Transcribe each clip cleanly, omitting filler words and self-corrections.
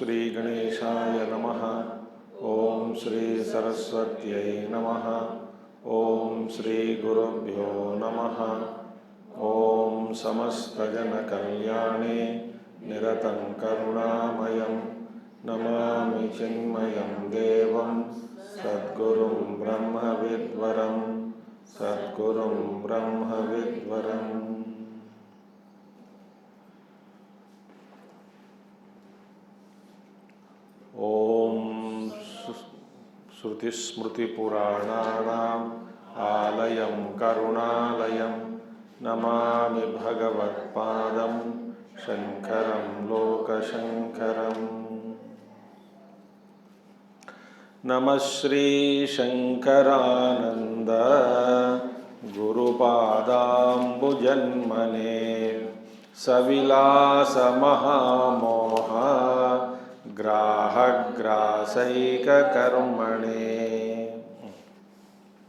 श्री गणेशाय नमः। ओम श्री सरस्वत्यै नमः। ओम श्री गुरुभ्यो नमः। ओम समस्तजनकल्याणे निरतं करुणामयं नमामि चिन्मयं देवं सद्गुरुं ब्रह्मविद्वरं सद्गुरुं ब्रह्मविद्वरम्। ओम श्रुतिस्मृतिपुराणानाम् आलयं करुणालयं नमामि भगवत्पादं शङ्करं लोकशङ्करम्। नमः Shri शङ्करानन्द गुरुपादाम्बुजन्मने सविलास महामोह ग्राहग्रासैककर्मणे।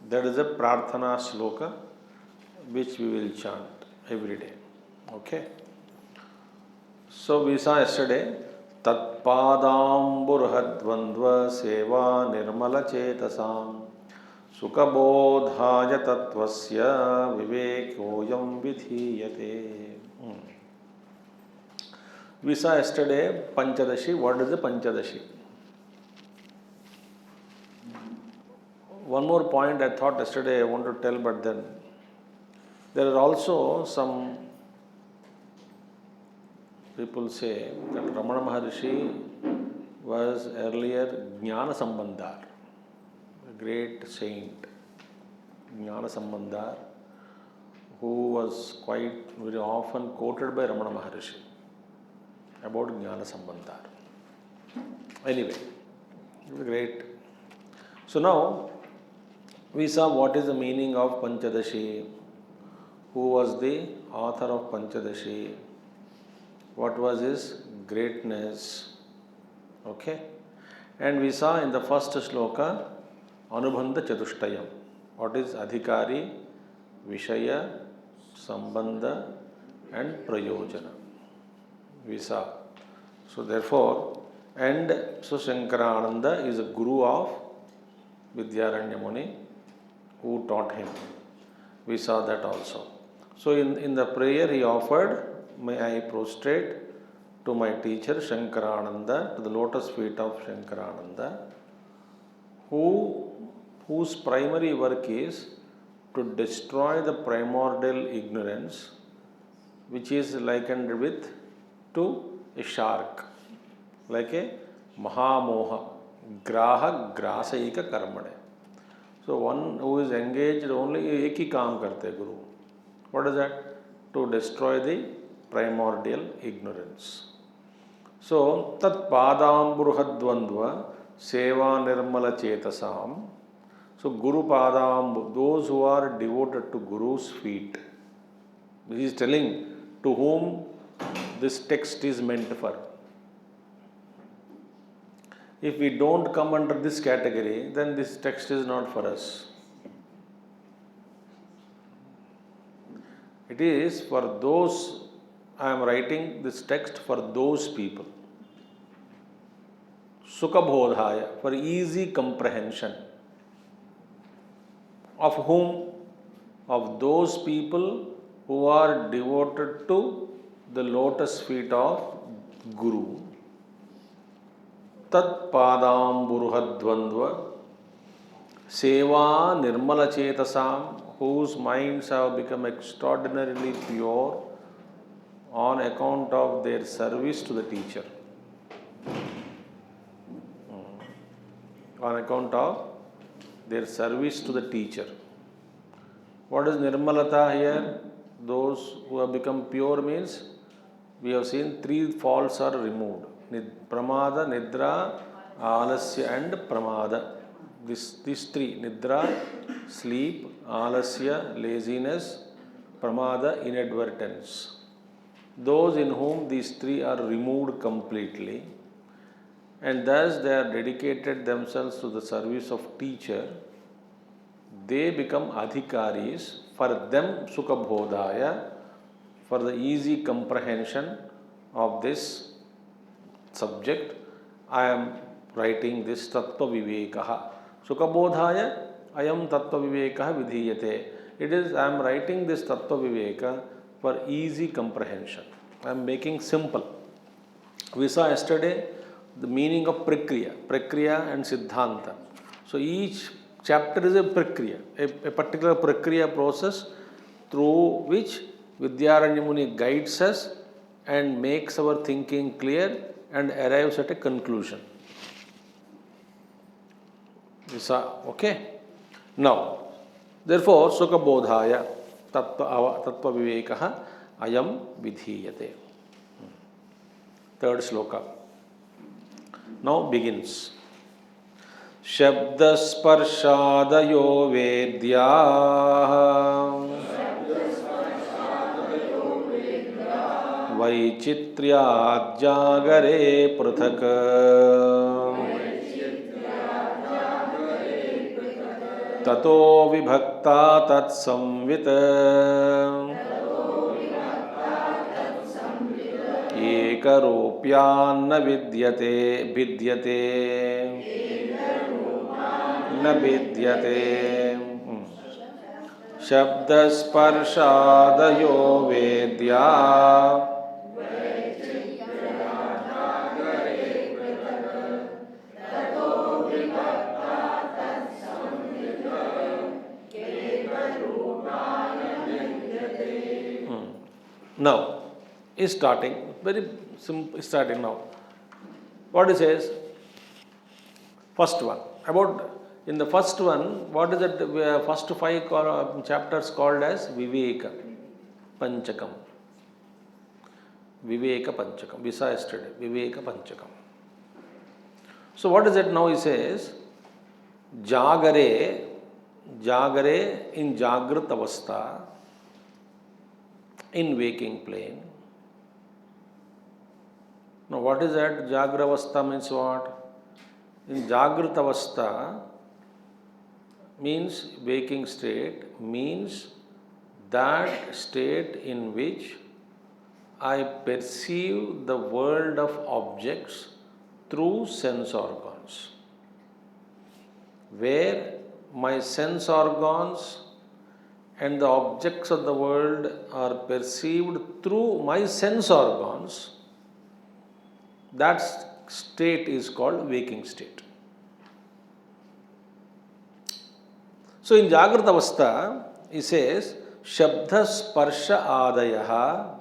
That is a prarthana shloka which we will chant every day. Okay. So we saw yesterday tatpadamburhadvandva seva nirmala chetasam sukabodhaya tattvasya vivekoyam vidhiyate. We saw yesterday Pañcadaśi. What is the Pañcadaśi? One more point I thought yesterday I want to tell, but then there are also some people say that Ramana Maharishi was earlier Jnana Sambandhar, a great saint, Jnana Sambandhar, who was quite very often quoted by Ramana Maharishi about Jnana Sambandhar. Anyway, it was great. So now we saw what is the meaning of Pañcadaśi, who was the author of Pañcadaśi, what was his greatness. Okay, and we saw in the first shloka Anubandha Chatushtayam, what is Adhikari, Vishaya, Sambandha and Prayojana. We saw. So therefore, and so Shankarananda is a guru of Vidyaranya Muni who taught him. We saw that also. So in the prayer he offered, may I prostrate to my teacher Shankarananda, to the lotus feet of Shankarananda, whose primary work is to destroy the primordial ignorance, which is likened with to a shark, like a Mahamoha, Graha Grasaika Karmane. So one who is engaged only एक ही काम करते Guru. What is that? To destroy the primordial ignorance. So tat padamburhadvandva seva nirmala chetasam. So Guru padambu, those who are devoted to Guru's feet. He is telling to whom this text is meant for. If we don't come under this category, then this text is not for us. It is for those, I am writing this text for those people. Sukabodhaya, for easy comprehension. Of whom? Of those people who are devoted to the lotus feet of Guru. Tat padamburhadvandva seva nirmala chetasam, whose minds have become extraordinarily pure on account of their service to the teacher. On account of their service to the teacher. What is Nirmalata here? Those who have become pure means we have seen 3 faults are removed. Pramada, Nidra, Alasya and Pramada. These 3, Nidra, sleep, Alasya, laziness, Pramada, inadvertence. Those in whom these 3 are removed completely, and thus they are dedicated themselves to the service of teacher, they become adhikaris. For them, Sukha Bodhaya, for the easy comprehension of this subject, I am writing this Tattva Vivekaha. Sukha Bodhaya, Ayam Tattva Vivekaha Vidhiyate. It is, I am writing this Tattva Viveka for easy comprehension. I am making simple. We saw yesterday the meaning of Prakriya and Siddhanta. So each chapter is a Prakriya, a particular Prakriya process through which Vidyaranya Muni guides us and makes our thinking clear and arrives at a conclusion. Okay? Now, therefore, Sukha Bodhaya Tattva Vivekaha Ayam Vidhiyate. Third sloka. Now begins. Shabdasparshadayo Vedya Vaichitrya Jagare Prathak Tato Vibhakta Tat Samvita Ekaropyanna vidyate na vidyate Shabdasparshadayo Vedya Now is starting, very simple starting now. What it says? First one. In the first one, what is it? First 5 chapters called as Viveka Pañcakam. Viveka Pañcakam. We saw yesterday. Viveka Pañcakam. So what is it now? He says, Jagare in Jagrat Avastha, in waking plane. Now what is that? Jagra Avastha means what? In Jagrat Avastha means waking state, means that state in which I perceive the world of objects through sense organs, where my sense organs and the objects of the world are perceived through my sense organs. That state is called waking state. So in Jagrata Avastha, he says, Shabdha Sparsha Adayaha.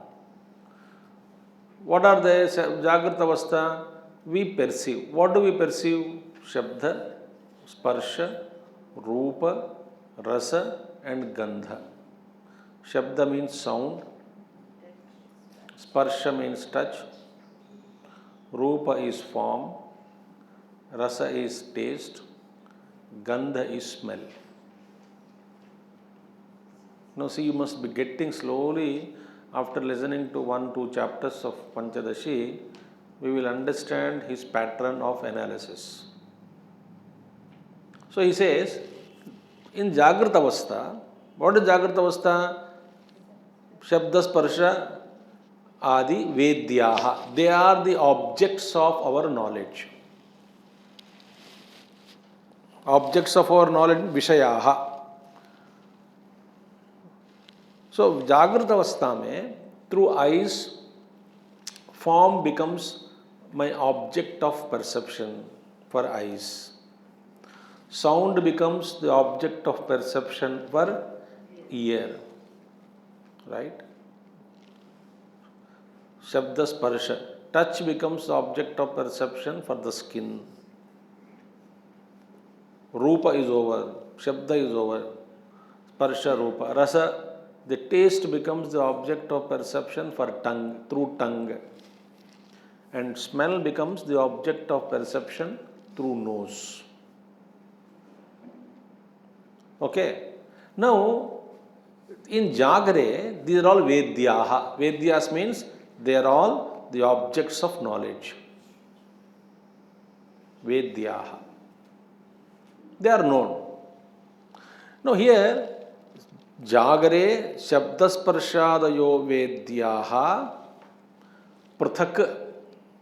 What are they? Jagrata Avastha, we perceive. What do we perceive? Shabdha, Sparsha, Rupa, Rasa and Gandha. Shabda means sound, Sparsha means touch, Rupa is form, Rasa is taste, Gandha is smell. Now see, you must be getting slowly, after listening to 1-2 chapters of Pañcadaśi, we will understand his pattern of analysis. So he says, in Jagrata Avastha, what is Jagrata Avastha? Shabda Sparsha Adi Vedyaha. They are the objects of our knowledge. Objects of our knowledge, Vishayaha. So, Jagrata Avastha mein, through eyes, form becomes my object of perception for eyes. Sound becomes the object of perception for ear. Right? Shabda Sparsha. Touch becomes the object of perception for the skin. Rupa is over, Shabda is over, Sparsha, Rupa. Rasa, the taste becomes the object of perception for tongue, through tongue. And smell becomes the object of perception through nose. Okay. Now, in Jagre, these are all Vedyaha. Vedyas means they are all the objects of knowledge. Vedyaha. They are known. Now here, Jagare Shabdasparshadayo Vedyaha Prathak,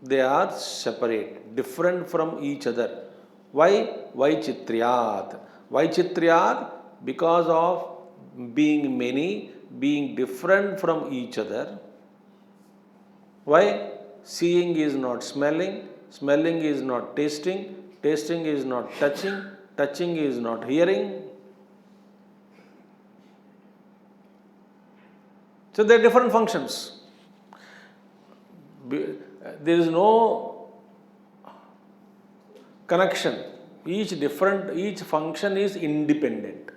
they are separate, different from each other. Why? Vaichitriyat. Vaichitriyat, because of being many, being different from each other. Why? Seeing is not smelling, smelling is not tasting, tasting is not touching, touching is not hearing. So they are different functions. There is no connection. Each function is independent.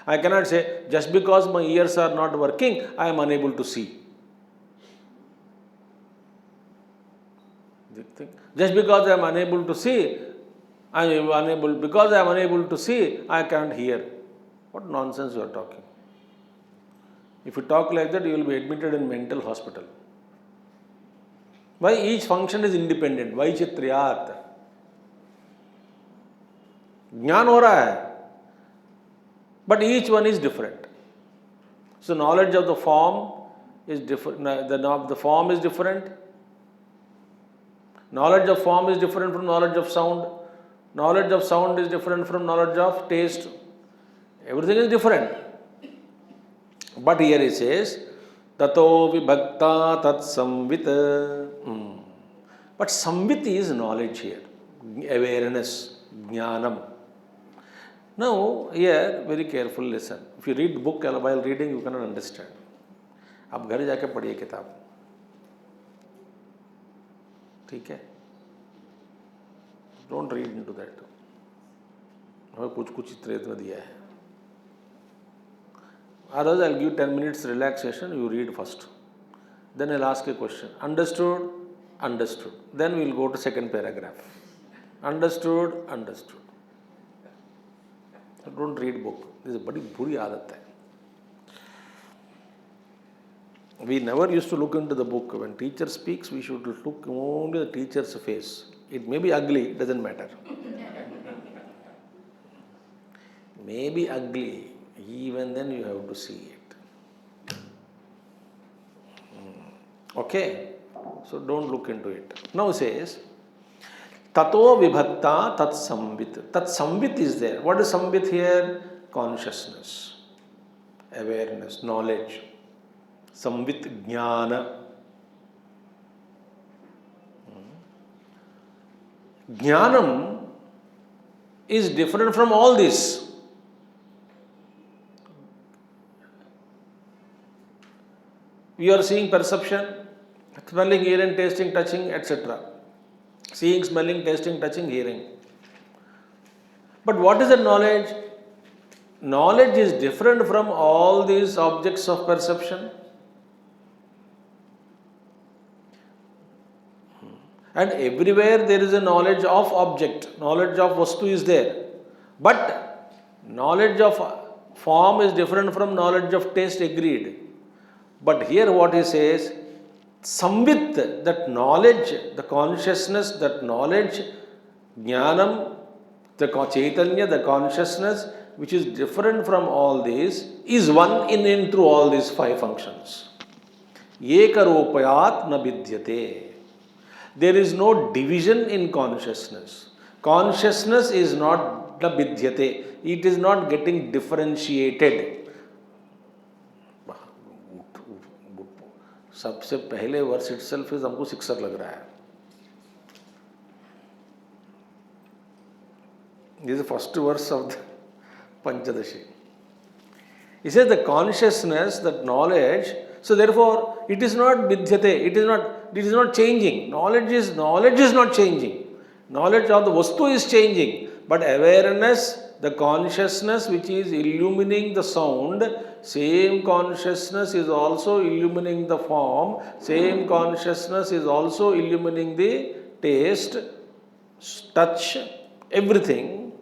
I cannot say, just because my ears are not working, I am unable to see. Just because I am unable to see, because I am unable to see, I can't hear. What nonsense you are talking. If you talk like that, you will be admitted in mental hospital. Why? Each function is independent. Vaichitriyat. Jnana ho raha hai. But each one is different. So knowledge of the form is different. The form is different. Knowledge of form is different from knowledge of sound. Knowledge of sound is different from knowledge of taste. Everything is different. But here it says, Tato vibhakta tat samvit. But samvit is knowledge here. Awareness, jnanam. Now, here, very careful listen. If you read the book while reading, you cannot understand. आप घर जाके पढ़िए किताब. ठीक है? Don't read into that. हमें कुछ चित्र इतना दिया है. Otherwise, I'll give 10 minutes relaxation. You read first. Then I'll ask a question. Understood? Understood. Then we'll go to second paragraph. Understood? Understood. So don't read book. This is a very buri aadat hai. We never used to look into the book. When teacher speaks, we should look only at the teacher's face. It may be ugly, it doesn't matter. May be ugly, even then you have to see it. Okay? So don't look into it. Now it says, Tato vibhakta tat samvit. Tat samvit is there. What is samvit here? Consciousness, awareness, knowledge. Samvit jnana. Jnanam is different from all this. We are seeing perception, smelling, hearing, tasting, touching, etc. Seeing, smelling, tasting, touching, hearing. But what is the knowledge? Knowledge is different from all these objects of perception. And everywhere there is a knowledge of object, knowledge of vastu is there. But knowledge of form is different from knowledge of taste, agreed. But here what he says, samvit, that knowledge, the consciousness, that knowledge, jnanam, the chaitanya, the consciousness, which is different from all these, is one in through all these five functions. Ekarupayat na vidyate. There is no division in consciousness. Consciousness is not na vidyate. It is not getting differentiated. सबसे पहले verse itself is हमको शिक्षक लग रहा है. This is the first verse of the Pañcadaśi. He says the consciousness, that knowledge, so therefore it is not vidyate, it is not changing. Knowledge is not changing. Knowledge of the vastu is changing, But awareness, the consciousness which is illumining the sound, same consciousness is also illumining the form, same consciousness is also illumining the taste, touch, everything.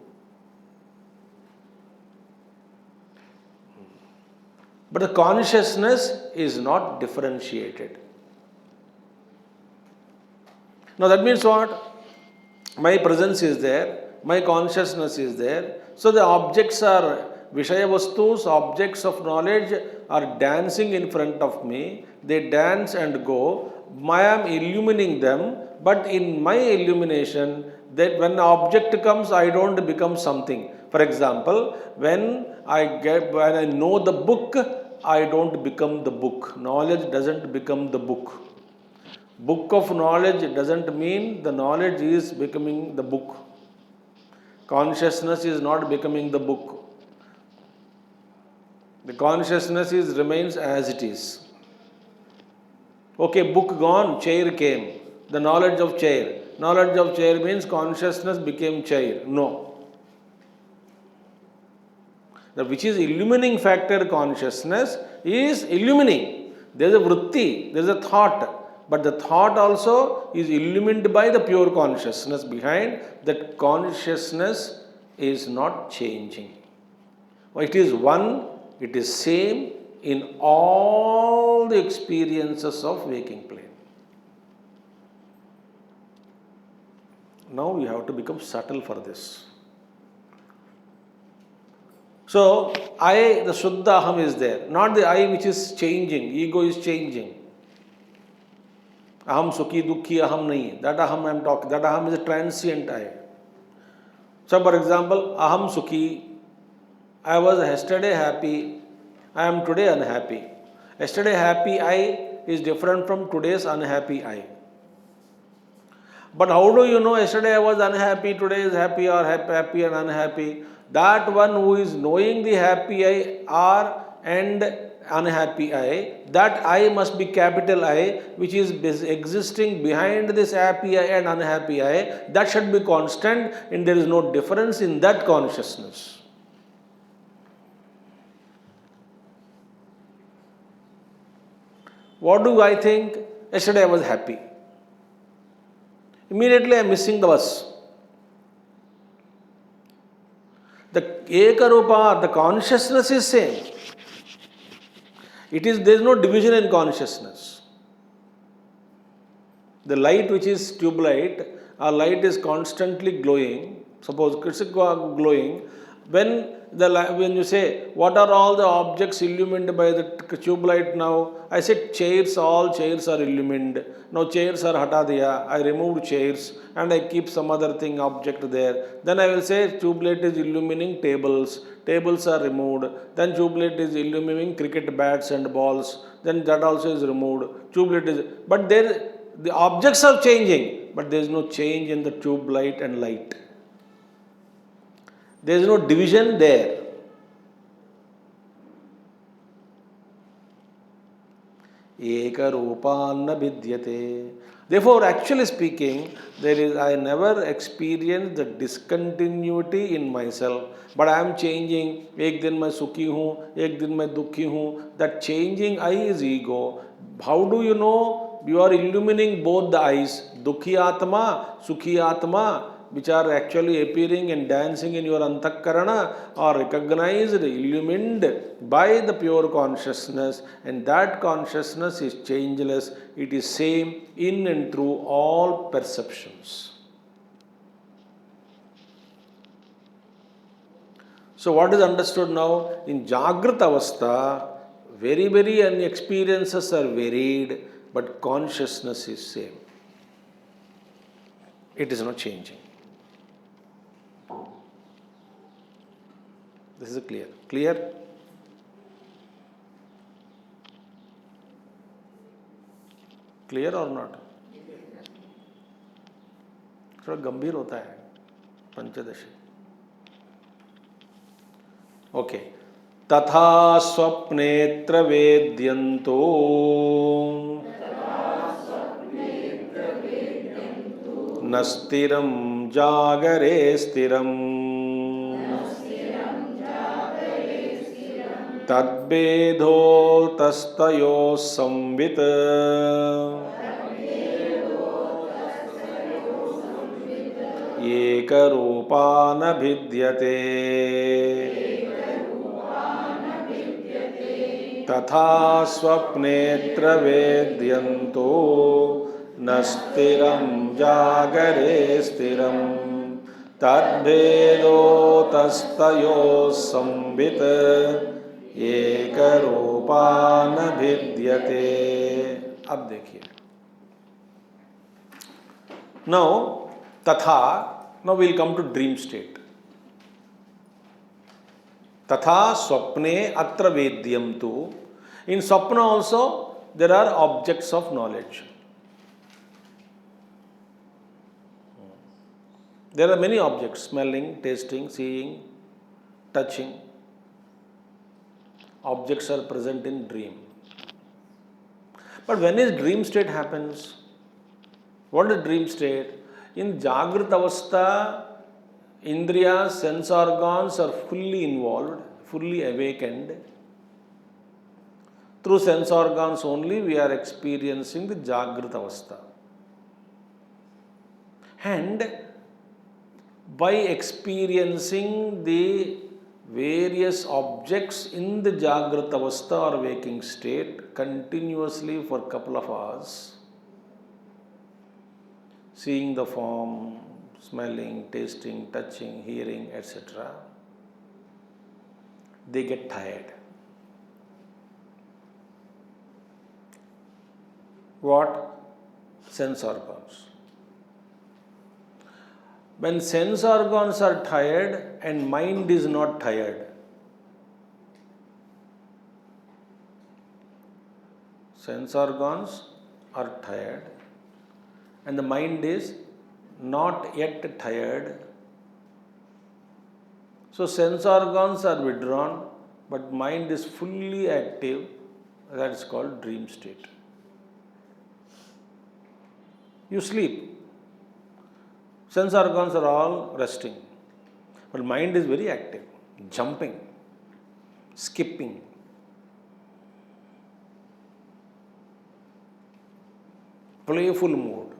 But the consciousness is not differentiated. Now that means what? My presence is there, my consciousness is there. So the objects are Vishaya Vastus, objects of knowledge are dancing in front of me. They dance and go. I am illumining them, but in my illumination, that when an object comes, I don't become something. For example, when I know the book, I don't become the book. Knowledge doesn't become the book. Book of knowledge doesn't mean the knowledge is becoming the book. Consciousness is not becoming the book. The consciousness remains as it is. Okay, book gone, chair came. The knowledge of chair. Knowledge of chair means consciousness became chair. No. The which is illumining factor consciousness is illumining. There is a vritti, there is a thought. But the thought also is illumined by the pure consciousness behind. That consciousness is not changing. It is one, it is same in all the experiences of waking plane. Now you have to become subtle for this. So, I, the Shuddha Aham is there, not the I which is changing, ego is changing. Aham Sukhi Dukhi Aham nahi. That Aham I am talking. That Aham is a transient I. So, for example, Aham Sukhi. I was yesterday happy. I am today unhappy. Yesterday happy I is different from today's unhappy I. But how do you know yesterday I was unhappy, today is happy, or happy and unhappy? That one who is knowing the happy I and unhappy I, that I must be capital I, which is existing behind this happy I and unhappy I. That should be constant, and there is no difference in that consciousness. What do I think? Yesterday I was happy. Immediately I am missing the bus. The Ekarupa, the consciousness is same. There is no division in consciousness. The light which is tube light, our light is constantly glowing. Suppose it's glowing. When you say, what are all the objects illumined by the tube light now? I said chairs, all chairs are illumined. Now chairs are hata diya. I removed chairs and I keep some other thing, object there. Then I will say tube light is illumining tables. Tables are removed. Then tube light is illumining cricket bats and balls. Then that also is removed. Tube light is, but the objects are changing, but there is no change in the tube light and light. There is no division there. Eka Rupanna Vidyate. Therefore, actually speaking, I never experienced the discontinuity in myself. But I am changing. Ek din main sukhi hoon, ek din main dukhi hoon. That changing I is ego. How do you know? You are illumining both the eyes. Dukhi Atma, Sukhi Atma, which are actually appearing and dancing in your antakarana, are recognized, illumined by the pure consciousness, and that consciousness is changeless. It is same in and through all perceptions. So what is understood now? In Jagrata Avastha, very experiences are varied, but consciousness is same. It is not changing. This is clear. Clear? Clear or not? थोड़ा गंभीर होता है Panchadashi. Okay. तथा स्वप्नेत्र वेद्यन्तो न स्थिरं जागरे स्थिरम् तद्भेदोतस्तयोः संवित् एकरूपा न भिद्यते तथा स्वप्नेऽत्र वेद्यन्तो न स्थिरं जागरे स्थिरं तद्भेदोतस्तयोः संवित् एकरूपा न भिद्यते। अब देखिए, now तथा, now we'll come to dream state. तथा स्वप्ने अत्र वेद्यम तु. In swapna also there are objects of knowledge. There are many objects: smelling, tasting, seeing, touching. Objects are present in dream. But when is dream state happens? What is dream state? In Jagrata Avastha, Indriyas, sense organs are fully involved, fully awakened. Through sense organs only we are experiencing the Jagrata Avastha. And by experiencing the various objects in the Jagrata Avastha or waking state continuously for a couple of hours, seeing the form, smelling, tasting, touching, hearing, etc., they get tired. What? Sense organs. When sense organs are tired and mind is not tired, sense organs are tired and the mind is not yet tired. So sense organs are withdrawn, but mind is fully active. That is called dream state. You sleep. Sense organs are all resting, but mind is very active, jumping, skipping. Playful mood.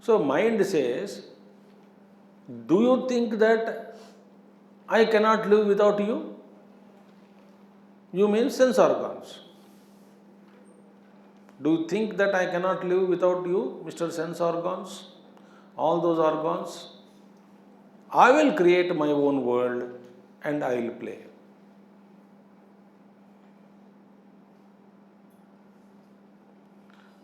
So mind says, do you think that I cannot live without you? You mean sense organs. Do you think that I cannot live without you, Mr. Sense Organs? All those organs? I will create my own world and I will play.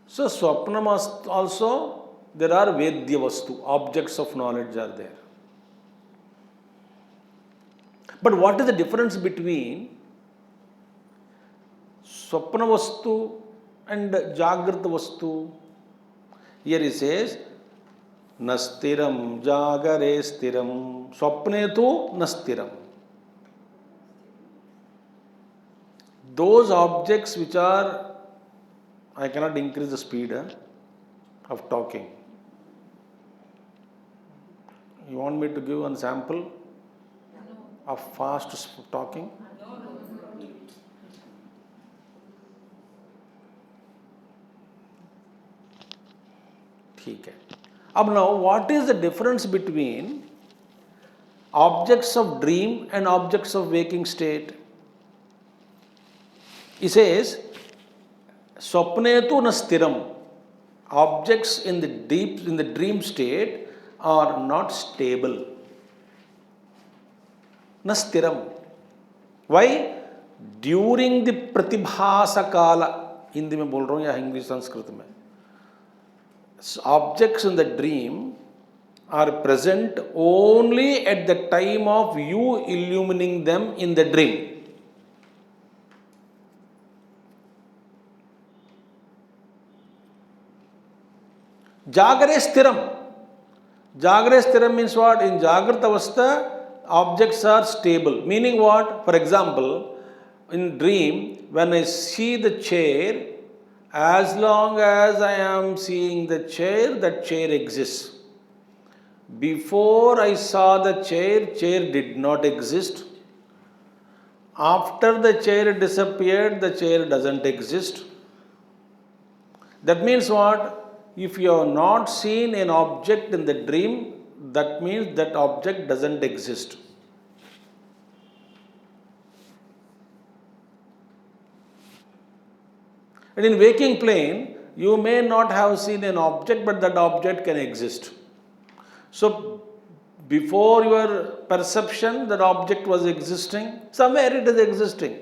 So Swapnam also, there are Vedya Vastu, objects of knowledge are there. But what is the difference between Swapna Vastu and Jagrata Vastu? Here he says, Nastiram Jagare Stiram Swapne tu Nastiram. Those objects which are, I cannot increase the speed of talking. You want me to give one sample of fast talking? Now, what is the difference between objects of dream and objects of waking state? He says, Swapne tu nastiram. Objects in the dream state are not stable. Nastiram. Why? During the pratibhasa kala, Hindi mein bol raha hu ya English Sanskrit mein. Objects in the dream are present only at the time of you illumining them in the dream. Jagare Stiram. Jagare Stiram means what? In Jagrata Avastha, objects are stable. Meaning what? For example, in dream, when I see the chair, as long as I am seeing the chair, that chair exists. Before I saw the chair, chair did not exist. After the chair disappeared, the chair doesn't exist. That means what? If you have not seen an object in the dream, that means that object doesn't exist. And in waking plane, you may not have seen an object, but that object can exist. So, before your perception, that object was existing, somewhere it is existing.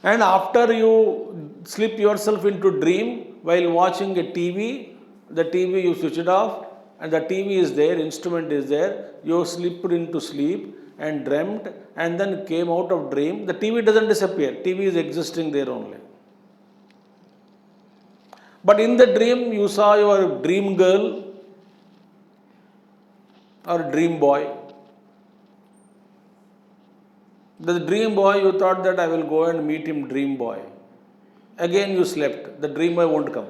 And after you slip yourself into dream while watching a TV, the TV you switch it off, and the TV is there, instrument is there, you slipped into sleep and dreamt and then came out of dream, the TV doesn't disappear, TV is existing there only. But in the dream, you saw your dream girl or dream boy. The dream boy, you thought that I will go and meet him, dream boy. Again you slept, the dream boy won't come.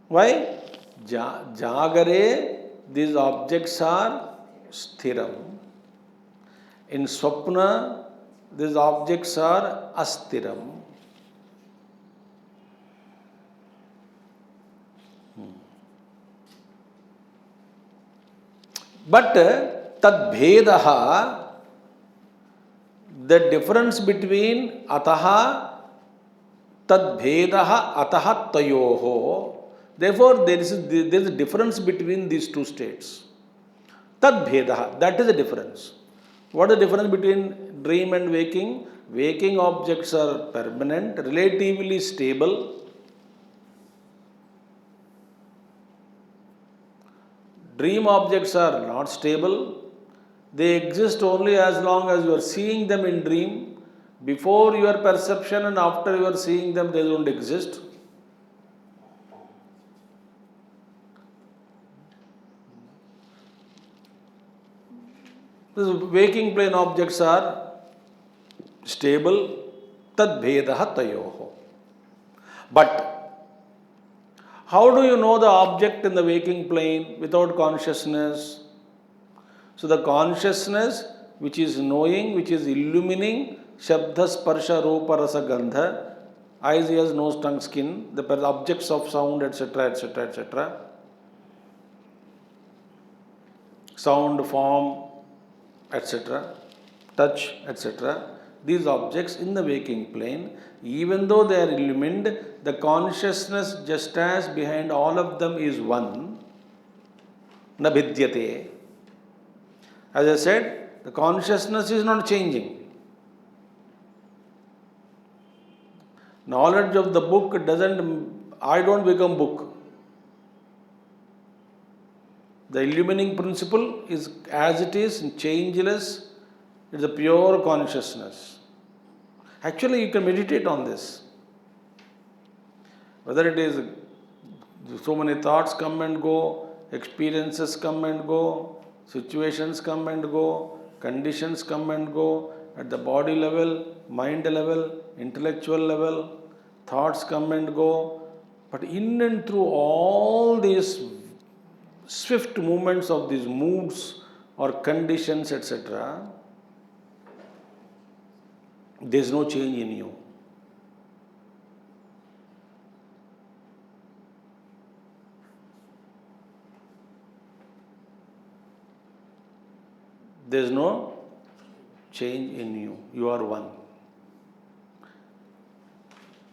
Why? Jagare, these objects are sthiram. In swapna, these objects are asthiram. But tad bhedaha, the difference between ataha, tad bhedaha ataha tayoho, therefore there is a difference between these two states. Tad bhedaha, that is the difference. What is the difference between dream and waking? Waking objects are permanent, relatively stable. Dream objects are not stable. They exist only as long as you are seeing them in dream. Before your perception and after you are seeing them, they don't exist. These waking plane objects are stable. Tad bhedaha tayoho. But how do you know the object in the waking plane without consciousness? So the consciousness which is knowing, which is illumining, Shabda, Sparsha, Rupa, Rasa, Gandha, eyes, ears, nose, tongue, skin, the objects of sound, etc., etc., etc., sound, form, etc., touch, etc., these objects in the waking plane, even though they are illumined, the consciousness just as behind all of them is one, na bhidyate. As I said, the consciousness is not changing. Knowledge of the book doesn't, I don't become book. The illumining principle is as it is, changeless, it's a pure consciousness. Actually, you can meditate on this. Whether it is so many thoughts come and go, experiences come and go, situations come and go, conditions come and go, at the body level, mind level, intellectual level, thoughts come and go. But in and through all these swift movements of these moods or conditions, etc., there is no change in you. There is no change in you. You are one.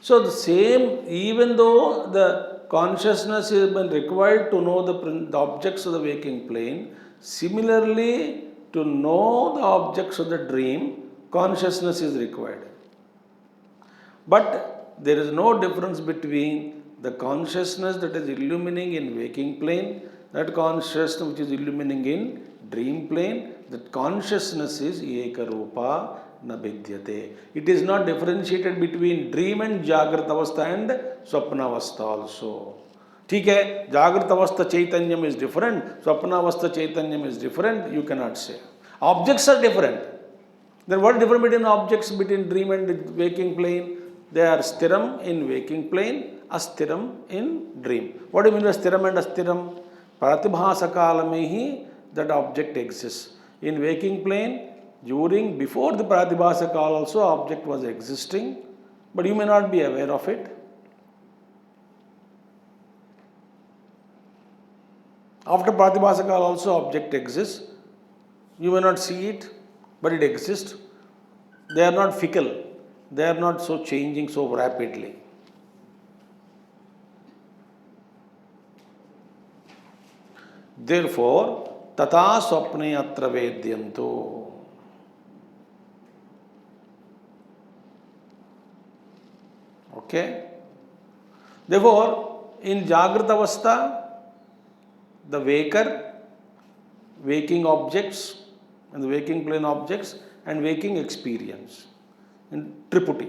So the same, even though the consciousness has been required to know the objects of the waking plane, similarly to know the objects of the dream, consciousness is required. But there is no difference between the consciousness that is illumining in waking plane, that consciousness which is illumining in dream plane, that consciousness is ekarupa na bhidyate. It is not differentiated between dream and jagrat avastha and swapna avastha also. ठीक है, जागृत अवस्था chaitanyam is different, swapna avastha chaitanyam is different, you cannot say. Objects are different. Then what is difference between objects between dream and waking plane? They are sthiram in waking plane, asthiram in dream. What do you mean by sthiram and asthiram? Pratibhasa kala mein hi that object exists. In waking plane, before the Pratibhasa kala also object was existing, but you may not be aware of it. After Pratibhasa kala also object exists. You may not see it, but it exists. They are not fickle. They are not so changing so rapidly. Therefore, tata swapne atra vedyanto. Okay? Therefore, in Jagrata Avastha, the waker, waking objects, and the waking plane objects, and waking experience in Triputi.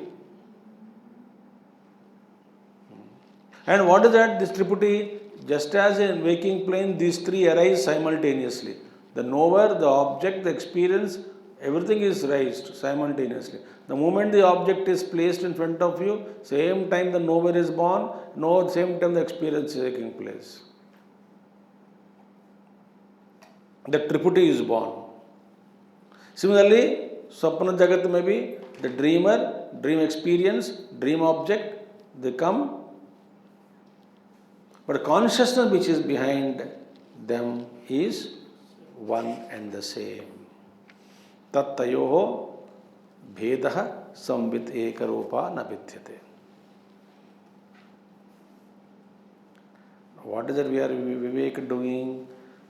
And what is that? This Triputi, just as in waking plane, these three arise simultaneously. The knower, the object, the experience, everything is raised simultaneously. The moment the object is placed in front of you, same time the knower is born, same time the experience is taking place. The Triputi is born. Similarly, Swapna Jagat may be the dreamer, dream experience, dream object, they come. But consciousness which is behind them is one and the same. Tattayoho bhedah samvit ekarupa na vidyate. What is it we are Vivek doing?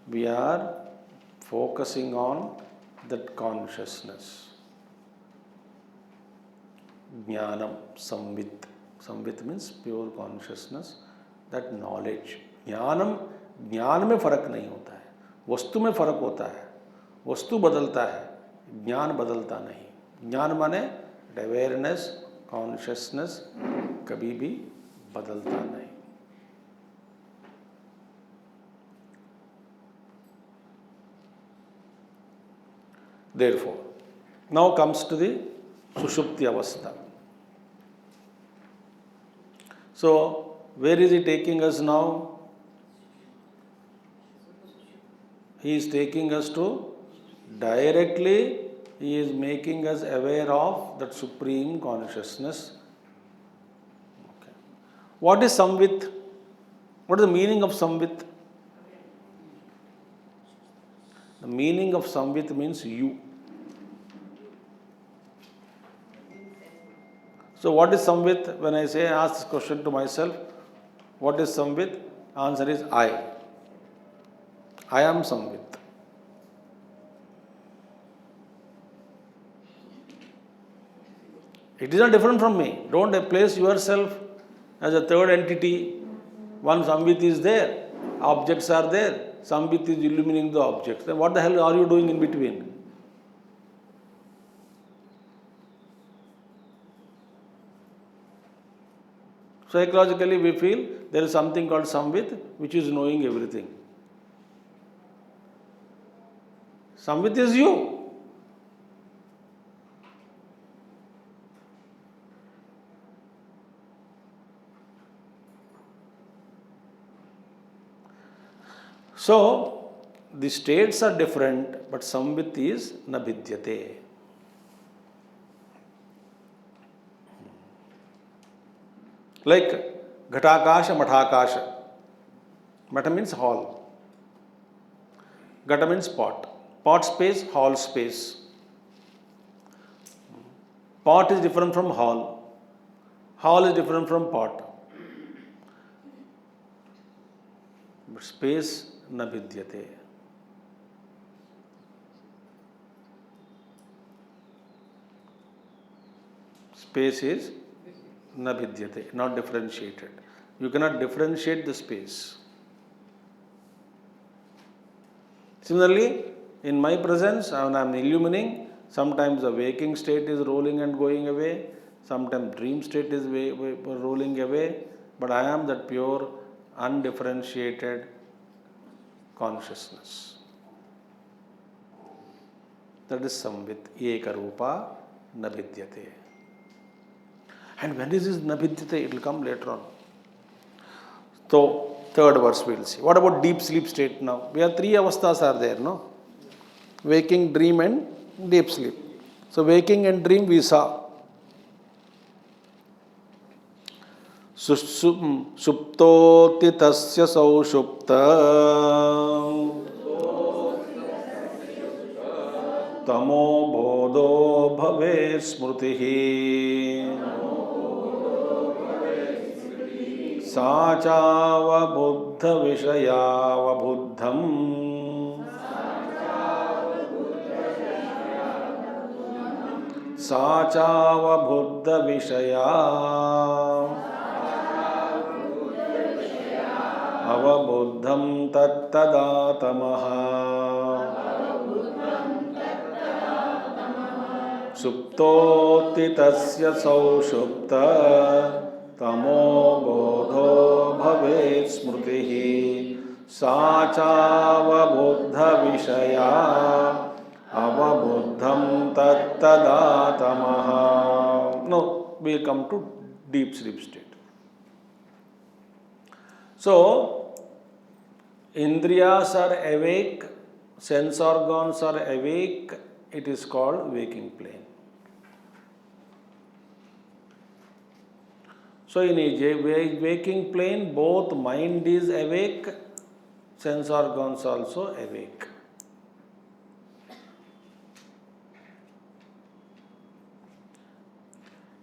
We are focusing on that consciousness. Jnanam, samvit. Samvit means pure consciousness, that knowledge. ज्ञान में फर्क नहीं होता है, वस्तु में फर्क होता है. वस्तु बदलता है, ज्ञान बदलता नहीं. ज्ञान माने अवेयरनेस, कॉन्शियसनेस कभी भी बदलता नहीं. Therefore, now comes to the Sushupti Avastha. So, where is he taking us now? He is taking us to directly, he is making us aware of that supreme consciousness. Okay. What is Samvit? What is the meaning of Samvit? The meaning of Samvit means you. So what is Samvit? When I say, ask this question to myself, what is Samvit? Answer is I. I am Samvit. It is not different from me. Don't place yourself as a third entity. One Samvit is there. Objects are there. Samvit is illuminating the objects. Then what the hell are you doing in between? Psychologically, we feel there is something called Samvit, which is knowing everything. Samvit is you. So, the states are different, but Samvit is na vidyate. Like Ghatakasha, Mathakasha. Mata means hall. Gata means pot. Pot space, hall space. Pot is different from hall. Hall is different from pot. But space na vidyate. Space is na vidyate, not differentiated. You cannot differentiate the space. Similarly, in my presence, when I am illumining, sometimes the waking state is rolling and going away, sometimes dream state is rolling away, but I am that pure, undifferentiated consciousness. That is Samvit, Ekarupa na vidyate. And when is this na vidyate? It will come later on. So, Third verse we will see. What about deep sleep state now? We have three avasthas are there, no? Waking, dream and deep sleep. So waking and dream we saw. Suptoti tasya saushupta tamo bodho bhave smrutihi Sachava buddha vishayava buddham Sachava buddha vishaya avabuddham tattadaatamaha Suptoti tasya saushupta Tamo bodho bhavet smrutihi Sachava buddha vishaya avabuddham tattadaatamaha. Now we will come to deep sleep state. So, indriyas are awake, sense organs are awake, it is called waking plane. So, in a waking plane, both mind is awake, sense organs also awake.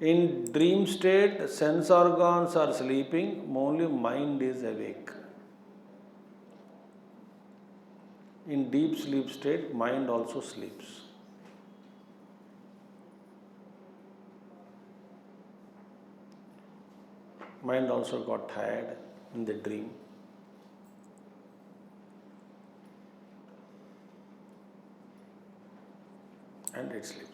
In dream state, sense organs are sleeping, only mind is awake. In deep sleep state, mind also sleeps. Mind also got tired in the dream. And it sleeps.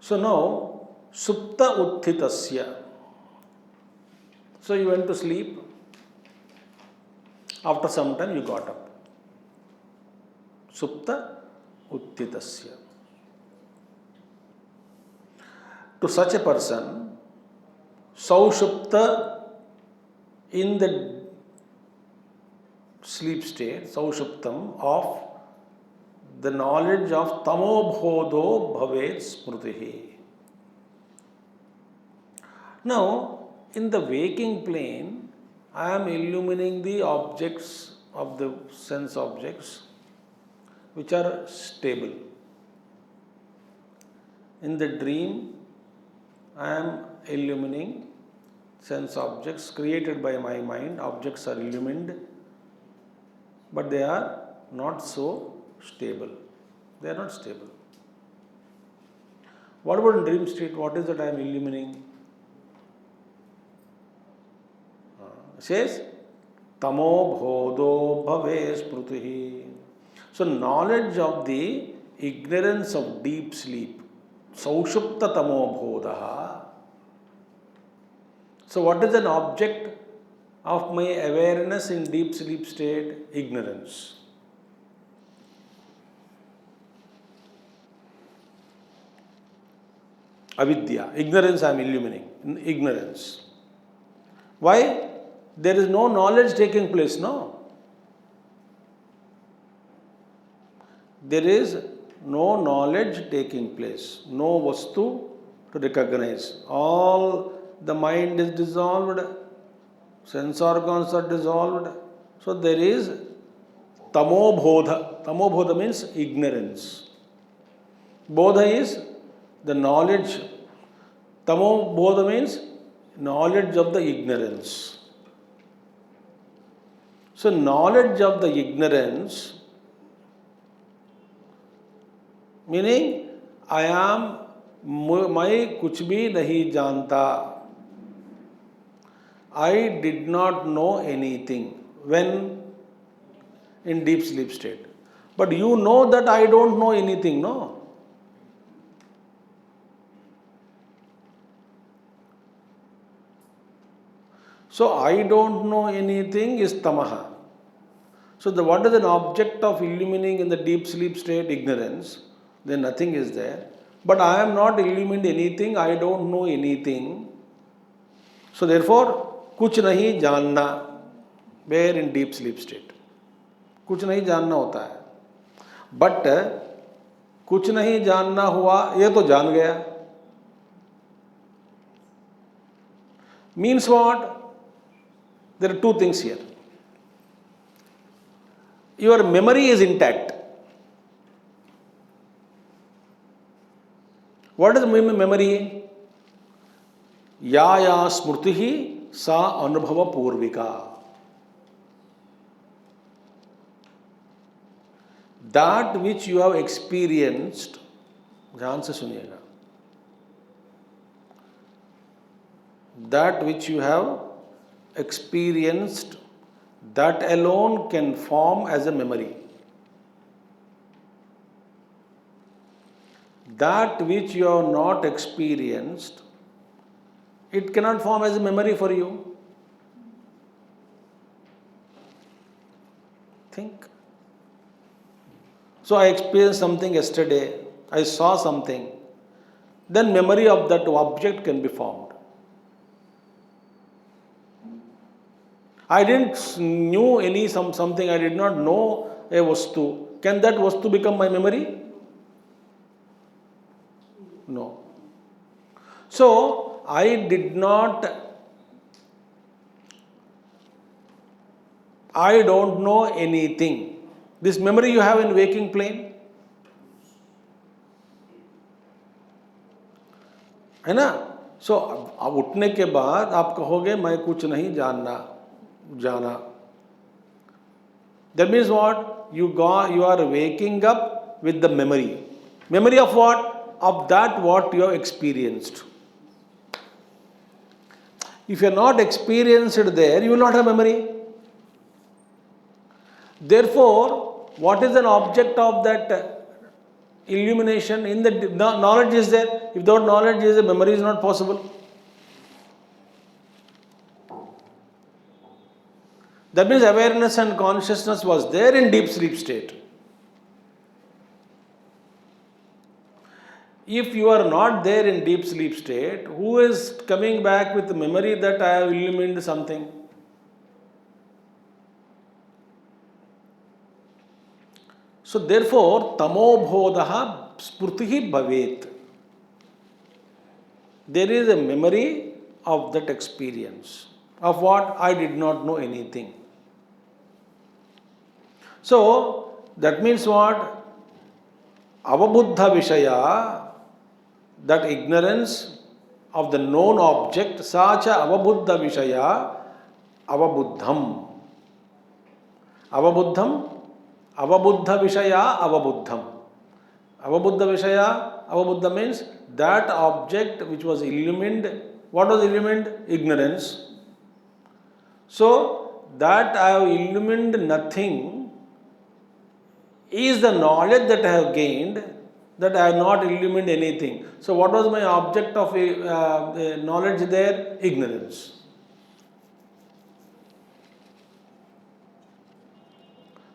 So now, supta utthitasya. So you went to sleep. After some time you got up. Supta utthitasya. To such a person, saushupta in the sleep state, saushuptam of the knowledge of tamobhodo bhavet smrutihi. Now, in the waking plane, I am illumining the objects of the sense objects which are stable. In the dream, I am illumining sense objects created by my mind. Objects are illumined, but they are not so stable. They are not stable. What about in dream state? What is that I am illumining? It says, tamo bhodo bhave sprutihi. So knowledge of the ignorance of deep sleep. Saushupta tamo bodha. So what is an object of my awareness in deep sleep state? Ignorance. Avidya. Ignorance I am illumining. Ignorance. Why? There is no knowledge taking place, no? There is no knowledge taking place. No vastu to recognize. All the mind is dissolved. Sense organs are dissolved. So there is tamobodha. Tamobodha means ignorance. Bodha is the knowledge. Tamobodha means knowledge of the ignorance. So knowledge of the ignorance, meaning I am, मैं कुछ भी नहीं जानता. I did not know anything when in deep sleep state. But you know that I don't know anything, no? So I don't know anything is tamaha. So what is an object of illumining in the deep sleep state? Ignorance. Then nothing is there. but I am not illumined anything, I don't know anything. So therefore, कुछ नहीं जानना, where in deep sleep state. कुछ नहीं जानना होता है. But कुछ नहीं जानना हुआ, ये तो जान गया. Means what? There are two things here. Your memory is intact. What is memory? या या स्मृति ही सा अनुभव Poorvika. That which you have experienced, ध्यान से सुनिएगा, that which you have experienced, that alone can form as a memory. That which you have not experienced, it cannot form as a memory for you. Think. So I experienced something yesterday, I saw something, then memory of that object can be formed. I didn't knew any something, I did not know a vastu. Can that vastu become my memory? No. So I don't know anything. This memory you have in waking plane, है ना? So अब उठने के बाद आप कहोगे मैं कुछ नहीं जाना. That means what? You are waking up with the memory. Memory of what? Of that what you have experienced. If you are not experienced there, you will not have memory. Therefore, what is an object of that illumination? In the knowledge is there. If without knowledge is there, memory is not possible. That means awareness and consciousness was there in deep sleep state. If you are not there in deep sleep state, who is coming back with the memory that I have illumined something? So therefore, tamobhodaha spurtihi bhavet. There is a memory of that experience. Of what? I did not know anything. So that means what? Avabuddha Vishaya, that ignorance of the known object, sacha avabuddha Vishaya, avabuddham. Avabuddham, avabuddha Vishaya, avabuddham. Avabuddha Vishaya, avabuddha means that object which was illumined. What was illumined? Ignorance. So that I have illumined nothing is the knowledge that I have gained, that I have not illumined anything. So what was my object of knowledge there? Ignorance.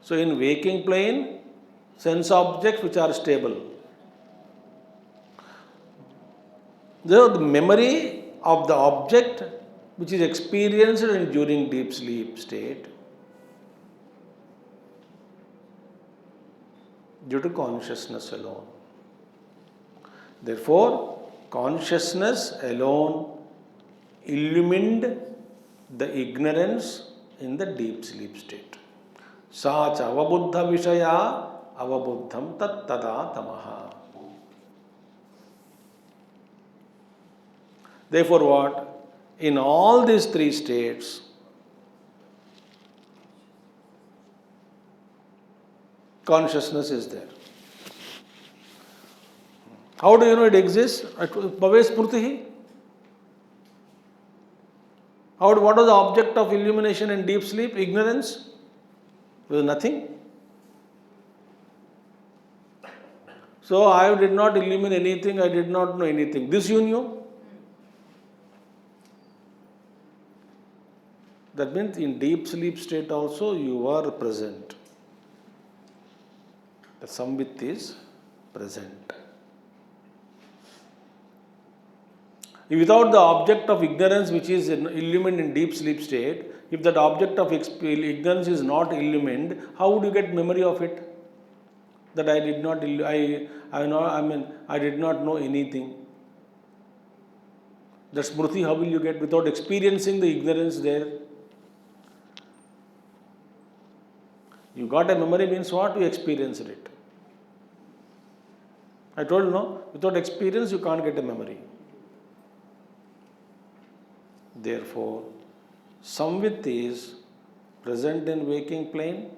So in waking plane, sense objects which are stable. The memory of the object which is experienced during deep sleep state due to consciousness alone. Therefore, consciousness alone illumined the ignorance in the deep sleep state. Sacha avabuddha vishaya avabuddham tat tada tamaha. Therefore what? In all these three states, consciousness is there. How do you know it exists? Bhave spurtihi. What was the object of illumination in deep sleep? Ignorance. There was nothing. So I did not illuminate anything, I did not know anything. This you knew. That means in deep sleep state also you are present. The samvit is present. Without the object of ignorance which is illumined in deep sleep state, if that object of ignorance is not illumined, how would you get memory of it? That I did not, I did not know anything. The smriti, how will you get without experiencing the ignorance there? You got a memory means what? You experienced it. I told you, no, without experience you can't get a memory. Therefore, samvit is present in waking plane,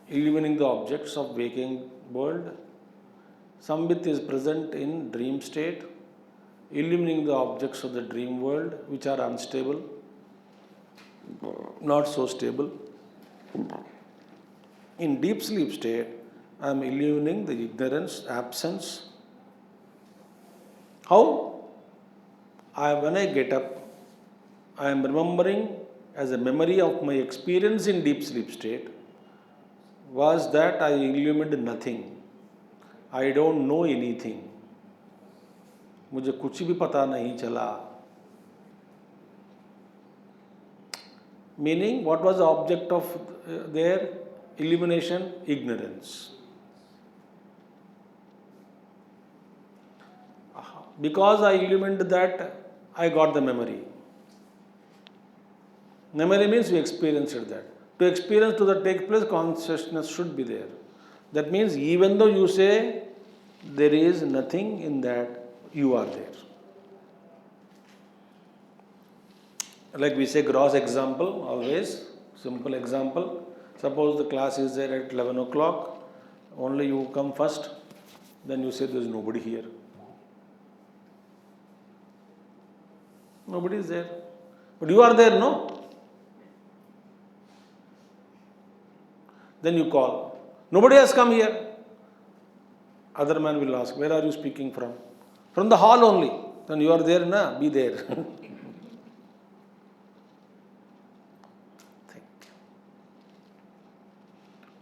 illumining the objects of waking world. Samvit is present in dream state, illumining the objects of the dream world which are unstable, not so stable. In deep sleep state, I am illumining the ignorance, absence. How? When I get up, I am remembering as a memory of my experience in deep sleep state was that I illumined nothing. I don't know anything. मुझे कुछ भी पता नहीं चला. Meaning, what was the object of their illumination? Ignorance. Because I illumined that, I got the memory. Memory means we experienced that. To experience to that take place, consciousness should be there. That means even though you say there is nothing in that, you are there. Like we say gross example, always, simple example. Suppose the class is there at 11 o'clock, only you come first, then you say there is nobody here. Nobody is there. But you are there, no? Then you call. Nobody has come here. Other man will ask, where are you speaking from? From the hall only. Then you are there, na? Be there.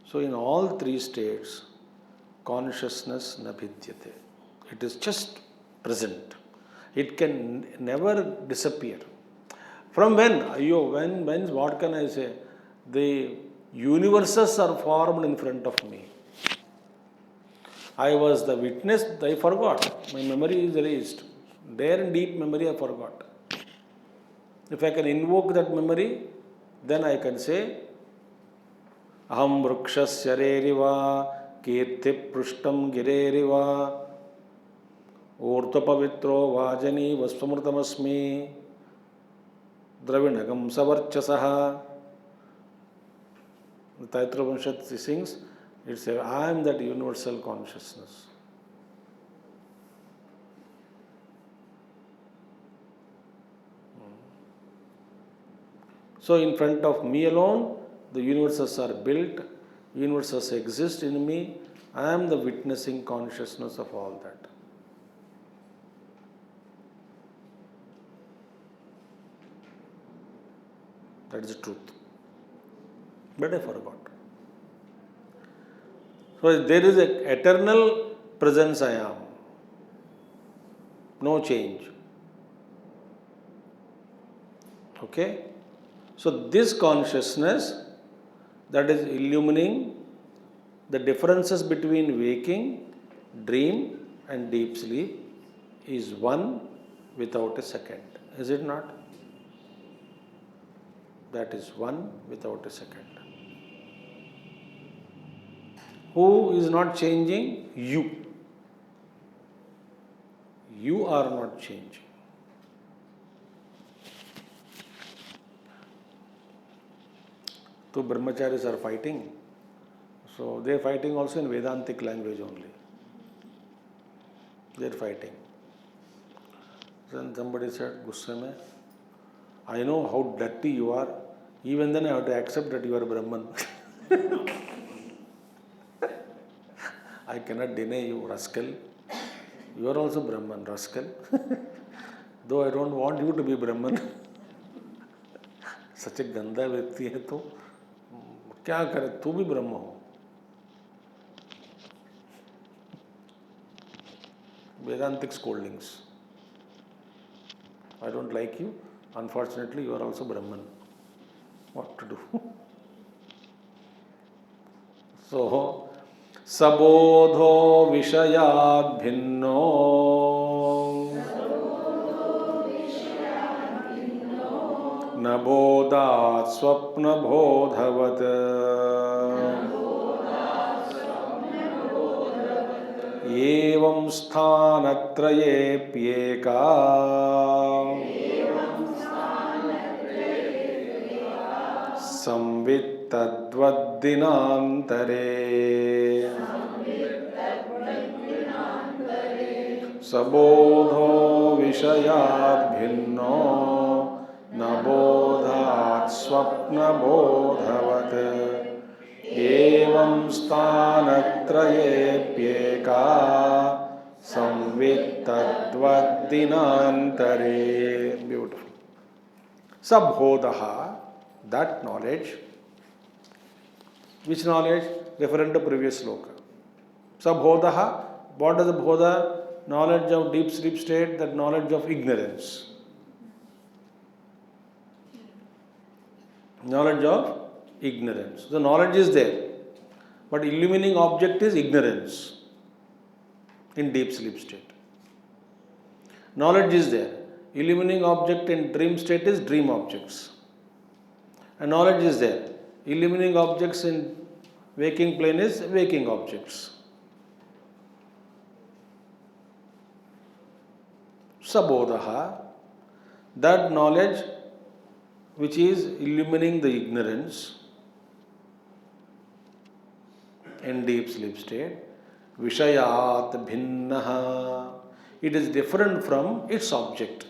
So in all three states, consciousness na bhidyate. It is just present. It can never disappear. From when? When, what can I say? The universes are formed in front of me. I was the witness, I forgot. My memory is erased. There in deep memory I forgot. If I can invoke that memory, then I can say, Aham vrukshasya reriva, kirti prushtam gireriva, Orthapavitro vajani vasvamrtamasmi, Dravinagam savarchasaha. The Taittiriya Upanishad sings, it says, I am that universal consciousness. So in front of me alone, the universes are built, universes exist in me, I am the witnessing consciousness of all that. That is the truth. But I forgot. So there is an eternal presence I am. No change. Okay? So this consciousness that is illumining the differences between waking, dream and deep sleep is one without a second. Is it not? That is one without a second. Who is not changing? You. You are not changing. Two brahmacharis are fighting. So they are fighting also in Vedantic language only. They are fighting. Then somebody said, Gussa I know how dirty you are. Even then I have to accept that you are Brahman. I cannot deny you, rascal. You are also Brahman, rascal. Though I don't want you to be Brahman. Such a ganda व्यक्ति है तो क्या करे तू भी ब्रह्म हो. Vedantic scoldings. I don't like you. Unfortunately, you are also Brahman. What to do? So, sabodho vishayad bhinno nabodat swapna bodhavat evam sthanatrayepyeka संवित्तद्वद्दिनान्तरे सबोधो विषयाद् भिन्नो न बोधात् स्वप्नबोधवत् एवं स्थानत्रयेऽप्येका संवित्तद्वद्दिनान्तरे. Beautiful. Sabodha, that knowledge. Which knowledge? Referring to previous sloka. Sabodha, what is the bodha? Knowledge of deep sleep state, that knowledge of ignorance. Knowledge of ignorance. The knowledge is there, but illumining object is ignorance in deep sleep state. Knowledge is there. Illumining object in dream state is dream objects. And knowledge is there. Illumining objects in waking plane is waking objects. Sabodha, that knowledge which is illumining the ignorance in deep sleep state, Vishayat bhinnaha, it is different from its object.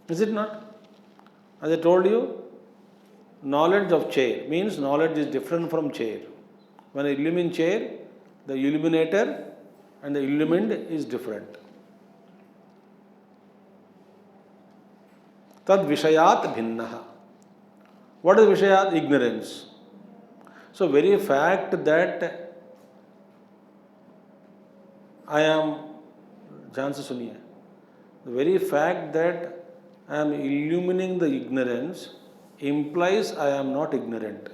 Is it not? As I told you, knowledge of chair means knowledge is different from chair. When I illumine chair, the illuminator and the illumined is different. Tad vishayat bhinnaha. What is vishayat? Ignorance. So very fact that I am, ध्यान से सुनिए, the very fact that I am illumining the ignorance implies I am not ignorant.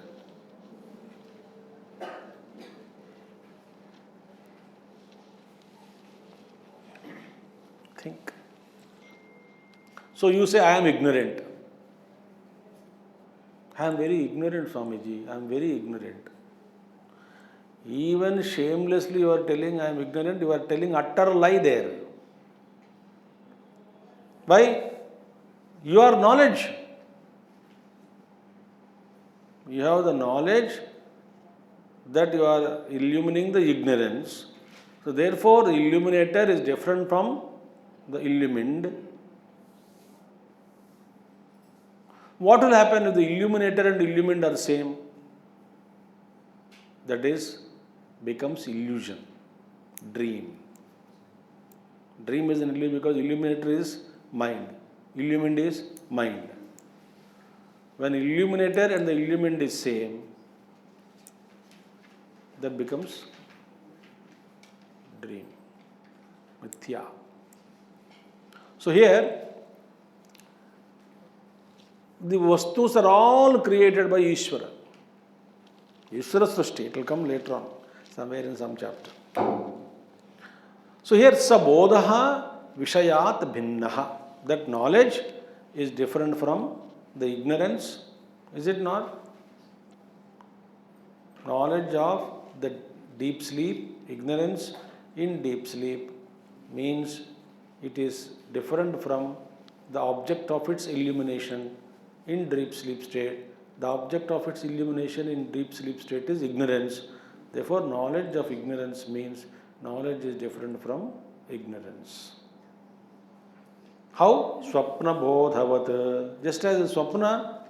Think. So you say I am ignorant. I am very ignorant, Swamiji. I am very ignorant. Even shamelessly you are telling I am ignorant, you are telling utter lie there. Why? You are knowledge. You have the knowledge that you are illumining the ignorance. So therefore the illuminator is different from the illumined. What will happen if the illuminator and illumined are same? That is, becomes illusion, dream. Dream is an illusion because illuminator is mind, illumined is mind. When illuminator and the illumined is same, that becomes dream, mithya. So here, the vastus are all created by Ishvara. Ishvara Srishti, it will come later on, somewhere in some chapter. So here, sabodha vishayat bhinnaha. That knowledge is different from the ignorance, is it not? Knowledge of the deep sleep, ignorance in deep sleep means it is different from the object of its illumination in deep sleep state. The object of its illumination in deep sleep state is ignorance. Therefore, knowledge of ignorance means knowledge is different from ignorance. How? Swapna bodhavat. Just as in swapna,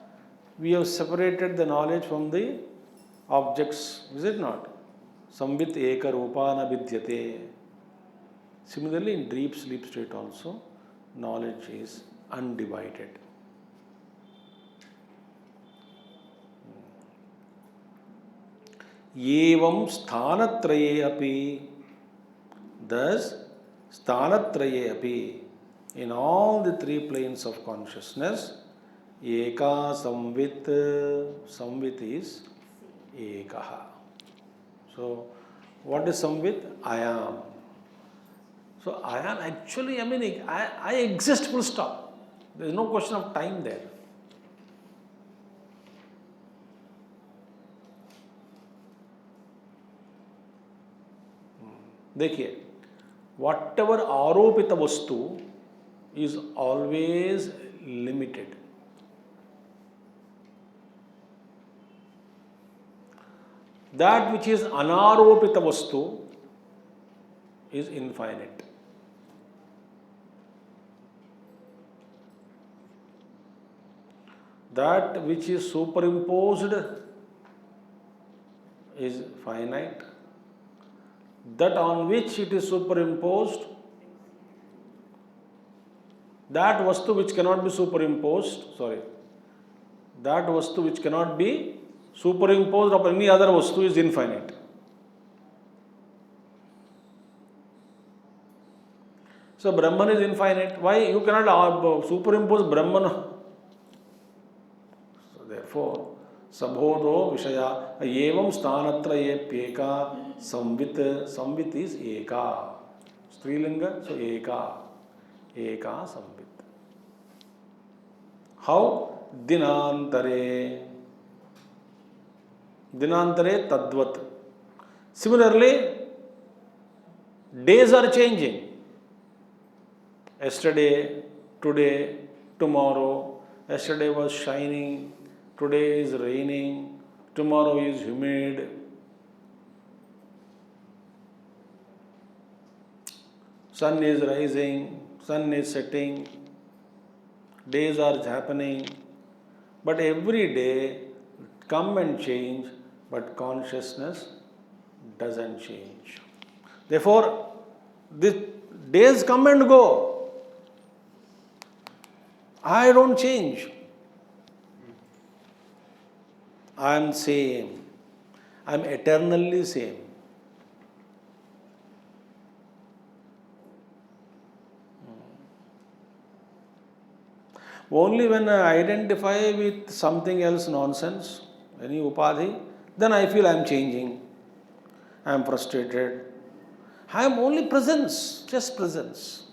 we have separated the knowledge from the objects, is it not? Samvit eka rupana vidyate. Similarly, in deep sleep state also, knowledge is undivided. Evam sthanatraye api. Thus, sthanatraye api. In all the three planes of consciousness, Eka Samvit, Samvit is Ekaha. So, what is Samvit? I am. So, I am actually, I exist full stop. There is no question of time there. देखिए, whatever आरोपित वस्तु is always limited. That which is anaropita vastu is infinite. That which is superimposed is finite. That on which it is superimposed, that vastu which cannot be superimposed, that vastu which cannot be superimposed upon any other vastu is infinite. So Brahman is infinite. Why you cannot superimpose Brahman? So therefore, Sabhodho Vishaya Evam Stanatrayepyeka Samvit is Eka. Strilinga, so Eka Samvit. How? Dinantare Tadvat. Similarly, days are changing. Yesterday, today, tomorrow. Yesterday was shining, today is raining, tomorrow is humid. Sun is rising, sun is setting, days are happening. But every day come and change, but consciousness doesn't change. Therefore, the days come and go. I don't change. I am same. I am eternally same. Only when I identify with something else nonsense, any upadhi, then I feel I am changing. I am frustrated. I am only presence, just presence.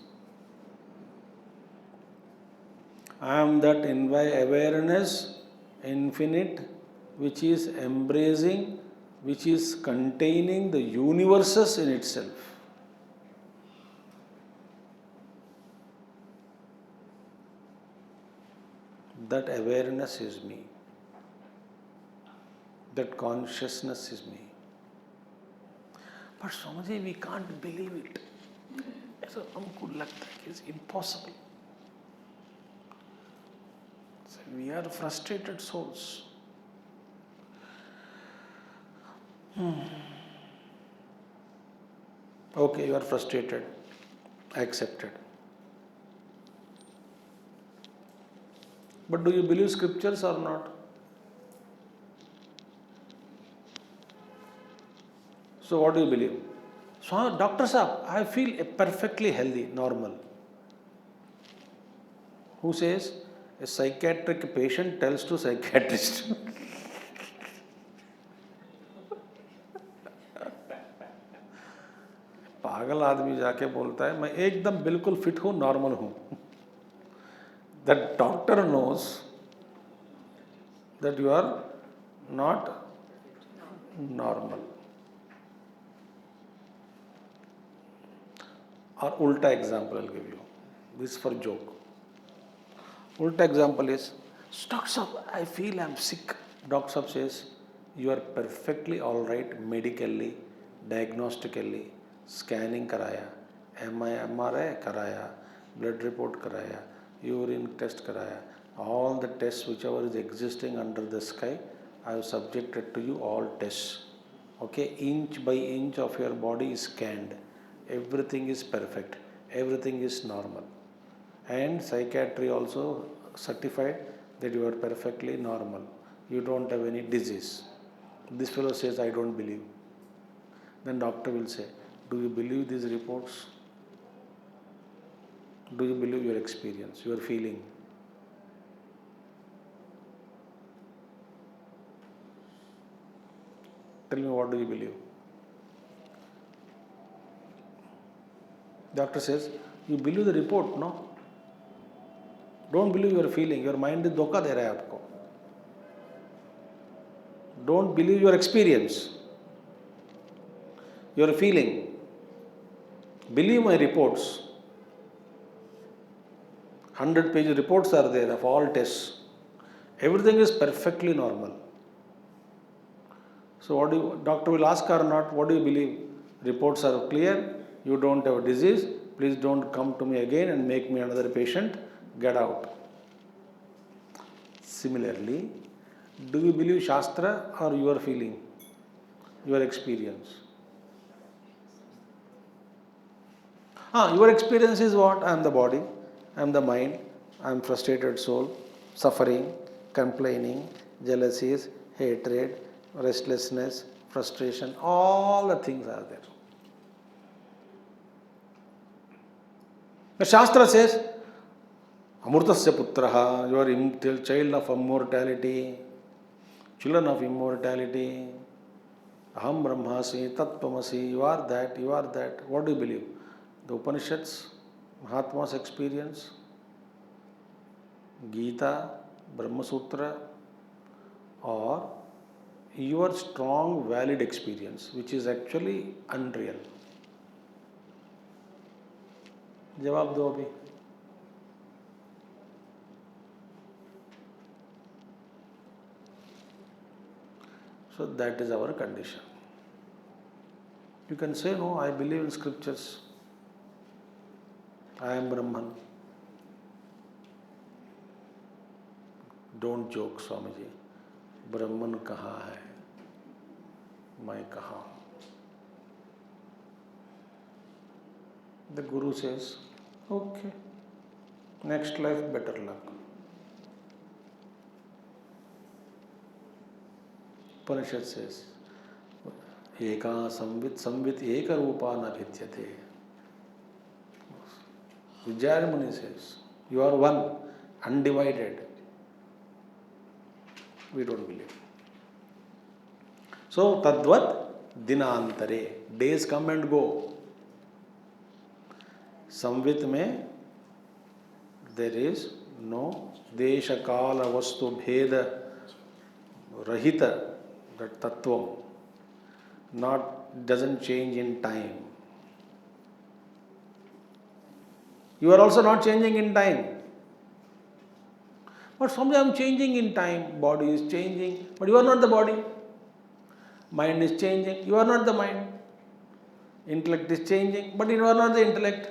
I am that awareness, infinite, which is embracing, which is containing the universes in itself. That awareness is me. That consciousness is me. But Swamiji, we can't believe it. So हमको लगता है कि it's impossible. So we are frustrated souls. Okay, you are frustrated. Accepted. But do you believe scriptures or not? So what do you believe? So, Doctor Saab, I feel perfectly healthy, normal. Who says? A psychiatric patient tells to psychiatrist. पागल आदमी जाके बोलता है मैं एकदम बिल्कुल fit हूँ, normal हूँ. That doctor knows that you are not normal. Or ulta example I'll give you. This is for joke. Ulta example is, Doctor Saab, I feel I'm sick. Doctor Saab says, you are perfectly alright medically, diagnostically, scanning karaya, MRI karaya, blood report karaya, urine test karaya, all the tests whichever is existing under the sky, I have subjected to you all tests. Okay, inch by inch of your body is scanned. Everything is perfect. Everything is normal. And psychiatry also certified that you are perfectly normal. You don't have any disease. This fellow says, I don't believe. Then doctor will say, do you believe these reports? Do you believe your experience, your feeling? Tell me, what do you believe? Doctor says, you believe the report, no? Don't believe your feeling. Your mind is धोखा दे रहा है आपको. Don't believe your experience, your feeling. Believe my reports. 100-page reports are there of all tests. Everything is perfectly normal. So what do you, doctor will ask or not, what do you believe? Reports are clear, you don't have a disease, please don't come to me again and make me another patient, get out. Similarly, do you believe Shastra or your feeling, your experience? Your experience is what? I am the body, I am the mind, I am frustrated soul, suffering, complaining, jealousies, hatred, restlessness, frustration, all the things are there. The Shastra says, Amurtasya putraha, you are child of immortality, children of immortality, aham brahmasi, tattvamasi, you are that, you are that. What do you believe? The Upanishads, Mahatma's experience, Gita, Brahma Sutra, or your strong valid experience, which is actually unreal? जवाब दो अभी. So that is our condition. You can say, no, I believe in scriptures. I am Brahman. Don't joke, Swamiji. Brahman कहाँ है? मैं कहाँ हूँ? The Guru says, okay, next life better luck. Upanishad says, Eka samvit eka rupa na bhidyate. Vijayamuni says, you are one, undivided. We don't believe. So, tadvat dinantare, days come and go. Samvit में there is no desha kala vastu bheda rahita, that tattvam, doesn't change in time. You are also not changing in time. But someday I am changing in time. Body is changing, but you are not the body. Mind is changing, you are not the mind. Intellect is changing, but you are not the intellect.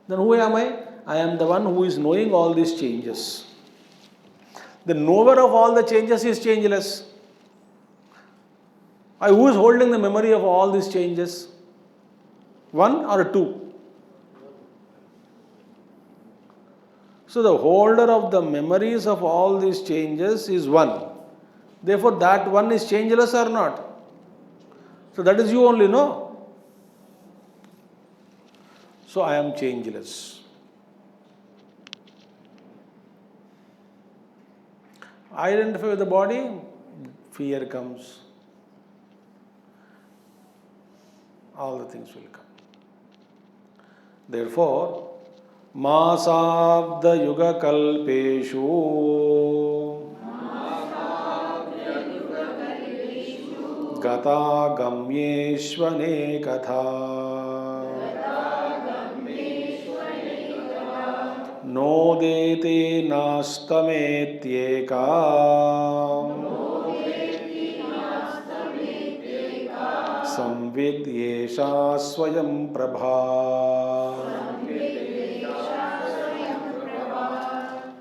Then who am I? I am the one who is knowing all these changes. The knower of all the changes is changeless. Who is holding the memory of all these changes? One or two? So the holder of the memories of all these changes is one. Therefore that one is changeless or not? So that is you only, no? So I am changeless. Identify with the body, fear comes. All the things will come. Therefore, Masabda Yuga Kalpeshu Gata Gamyeshvane Katha Nodete Nastametyeka Samvidyesha Swayam Prabha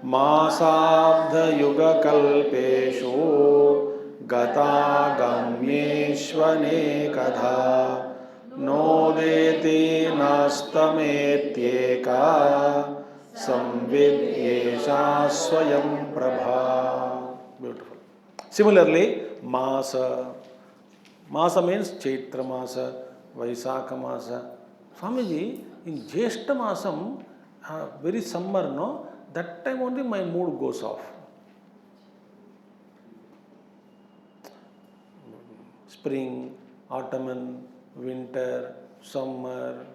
Masabdha Yuga Kalpeshu Gata Gamyeshvane Kadha Nodete Nastametyeka Samvidyesha Swayam Prabha. Beautiful. Similarly, Masa. Masa means Chaitra Masa, Vaisakha Masa. Swamiji, in Jyeshta Masam, very summer, no? That time only my mood goes off. Spring, autumn, winter, summer,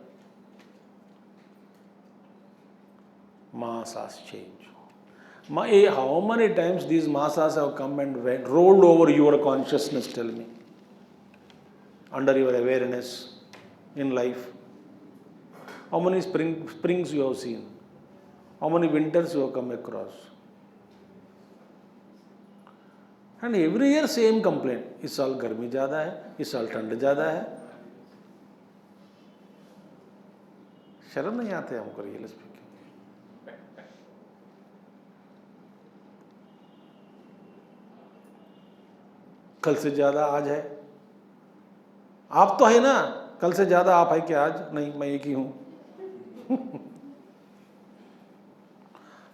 masas change. How many times these masas have come and went, rolled over your consciousness, tell me, under your awareness in life? How many springs you have seen? How many winters you have come across? And every year same complaint. इस साल गर्मी ज़्यादा है, इस साल ठंड ज़्यादा है. शर्म नहीं आते हमको रियल स्पीकिंग. कल से ज़्यादा आज है. आप तो है ना, कल से ज़्यादा आप है क्या आज? नहीं, मैं एक ही हूँ.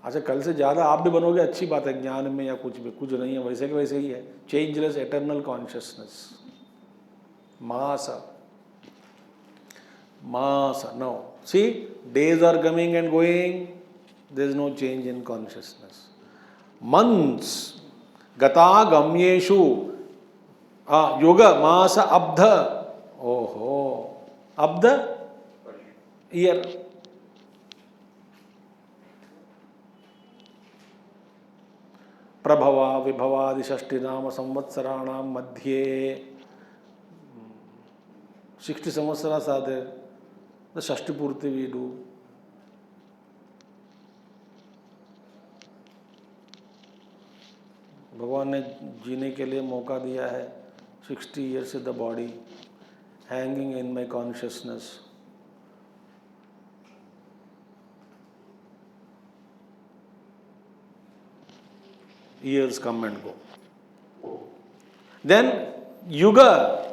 अच्छा, कल से ज़्यादा आप भी बनोगे, अच्छी बात है, ज्ञान में या कुछ भी. कुछ नहीं है, वैसे के वैसे ही है. Changeless eternal consciousness. मासा नो. See, days are coming and going, there is no change in consciousness. Months गता गम्येषु युग मास अब्ध. ओहो, अब्ध ईयर. प्रभवा विभवादि षष्टि नाम संवत्सराणाम मध्ये 60 संवत्सरास are there. The षष्टि पूर्ति we do. भगवान ने जीने के लिए मौका दिया है. 60 years in the body, hanging in my consciousness. Years come and go. Then Yuga,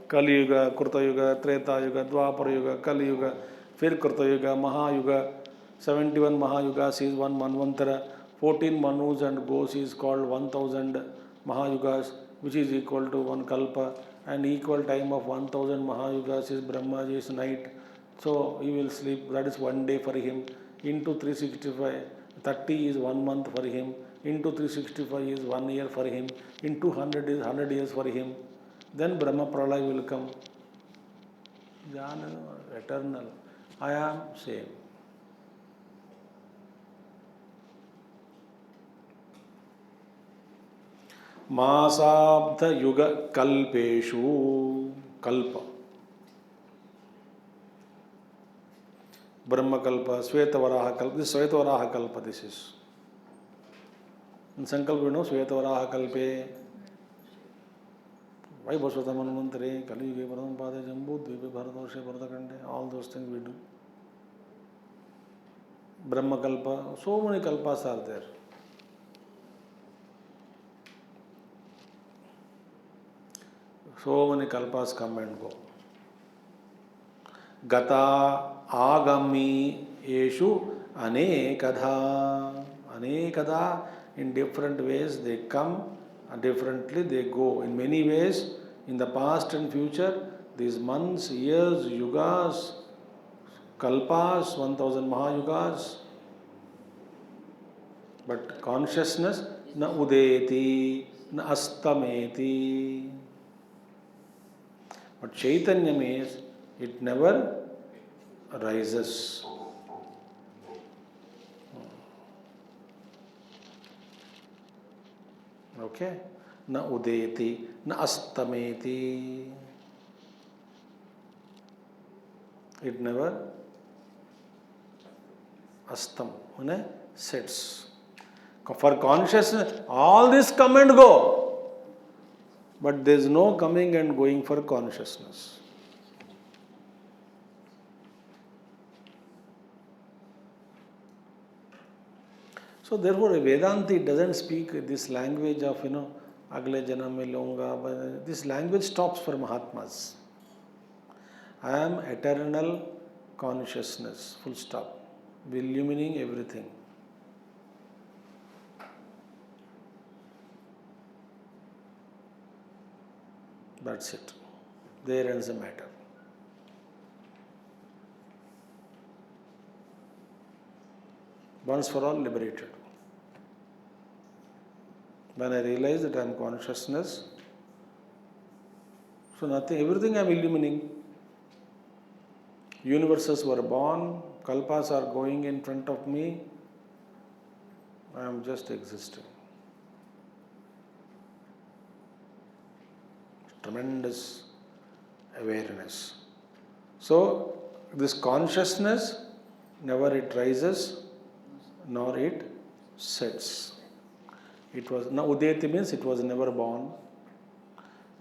Kali Yuga, Krita Yuga, Treta Yuga, Dwapara Yuga, Kali Yuga, फिर Krita Yuga, Mahayuga. 71 Mahayugas is one Manvantara. 14 Manus and Gos is called 1000 Mahayugas, which is equal to one Kalpa. And equal time of 1000 Mahayugas is Brahmaji's night. So he will sleep. That is one day for him. Into 365, 30 is 1 month for him. Into 365 is 1 year for him. Into 100 is 100 years for him. Then Brahma Pralaya will come. Jnana, eternal. I am same. Masabdha Yuga Kalpeshu. Kalpa. Brahma Kalpa, Svetavaraha Kalpa. This is Svetavaraha Kalpa, this is. In Sankalpa, you know, Svetavaraha Kalpe. Vaibhasvata Manvantare, Kali Yuge, Pradhampada, Jambu, Dvipe, Bharadoshe, Bharadakande, all those things we do. Brahma Kalpa, so many Kalpas are there. So many Kalpas come and go. Gata Agami Eshu Anekadha. Anekadha, in different ways they come, and differently they go. In many ways, in the past and future, these months, years, yugas, kalpas, 1000 mahayugas. But consciousness, na udeti, na astameti. But Chaitanya means it never rises. Okay? Na udeti, na astameti. It never astam, sets. For consciousness, all this come and go. But there is no coming and going for consciousness. So therefore, Vedanti doesn't speak this language of, agle janam mein launga, but this language stops for Mahatmas. I am eternal consciousness, full stop, illumining everything. That's it. There ends the matter. once for all liberated. When I realize that I am consciousness, so nothing, everything I am illumining. Universes were born, kalpas are going in front of me, I am just existing. Tremendous awareness. So, this consciousness, never it rises, nor it sets. It was, na udayati means it was never born,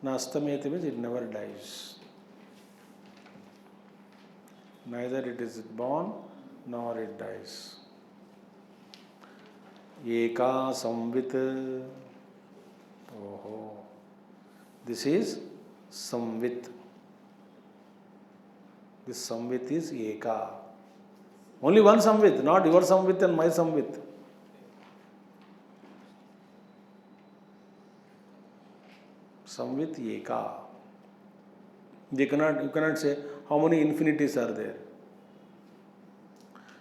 na astameti means it never dies. Neither it is born, nor it dies. Eka samvit. Oh, this is samvit. This samvit is eka. Only one samvit, not your samvit and my samvit. Samvit eka. You cannot say how many infinities are there.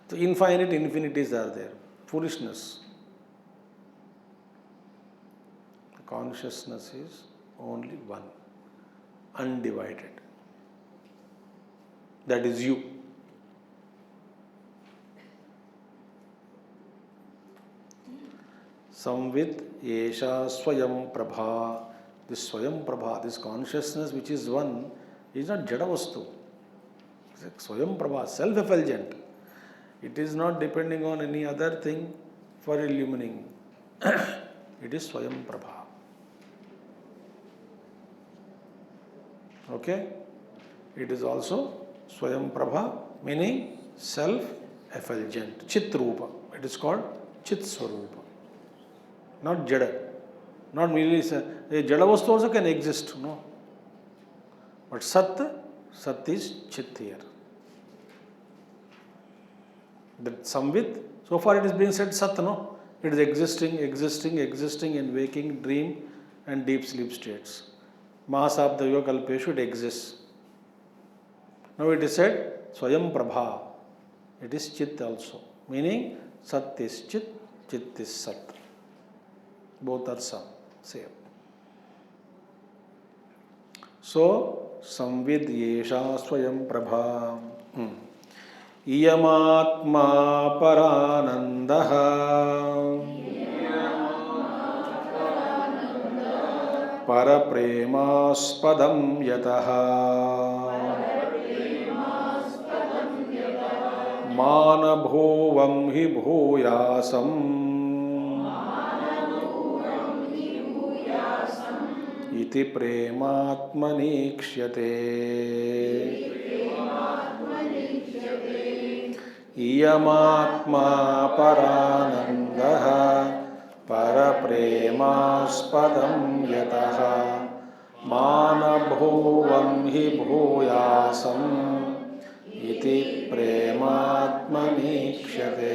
So infinite infinities are there. Foolishness. The consciousness is only one, undivided. That is you. Samvit yesha swayam prabha. This swayam prabha, this consciousness which is one, is not jada vastu. It's like swayam prabha, self-effulgent. It is not depending on any other thing for illumining. It is swayam prabha. Okay? It is also swayam prabha, meaning self-effulgent. Chit rupa. It is called chit swarupa. Not jada. Not merely a jada vastu also can exist, no. But sat is chit here. That samvit, so far it is being said sat, no. It is existing in waking, dream and deep sleep states. Mahasabda yoga kalpeshu, it exists. Now it is said swayam prabha. It is chit also. Meaning sat is chit, chit is sat. Both are same. So, samvid yesha swayam prabha. Iyamatma paranandaha. Parapremaspadam yataha. Manabhovam hi bhuyasam. Iti prematmaniksyate. Iyamatma paranandaha parapremaspadam yataha manabhovam hi bhuyasam iti prematmaniksyate.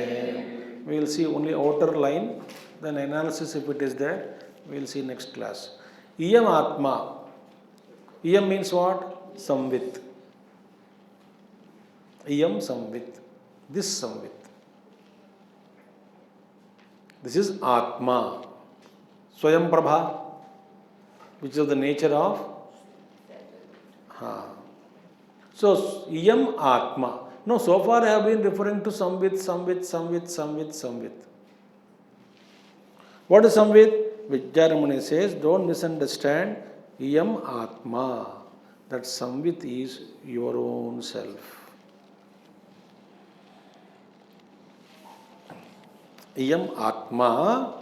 We will see only outer line, then analysis if it is there, we will see next class. Iyam Atma. Iyam means what? Samvit. Iyam Samvit. This Samvit. This is Atma. Swayam Prabha, which is the nature of. So, Iyam Atma. No, so far I have been referring to Samvit. What is Samvit? Vijjaramani says, don't misunderstand Iyam Atma. That Samvit is your own self. Iyam Atma,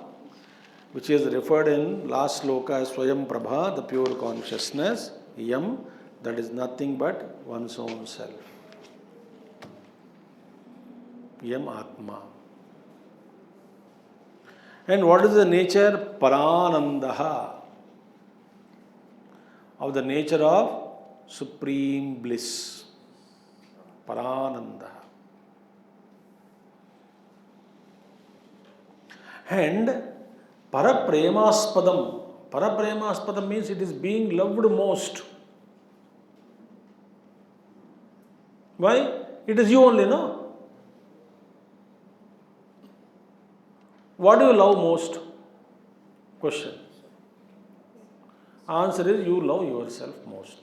which is referred in last sloka as Swayam Prabha, the pure consciousness. Iyam, that is nothing but one's own self. Iyam Atma. And what is the nature? Paranandaha. Of the nature of supreme bliss. Paranandaha. And Parapremaspadam. Parapremaspadam means it is being loved most. Why? It is you only, no? What do you love most? Question. Answer is you love yourself most.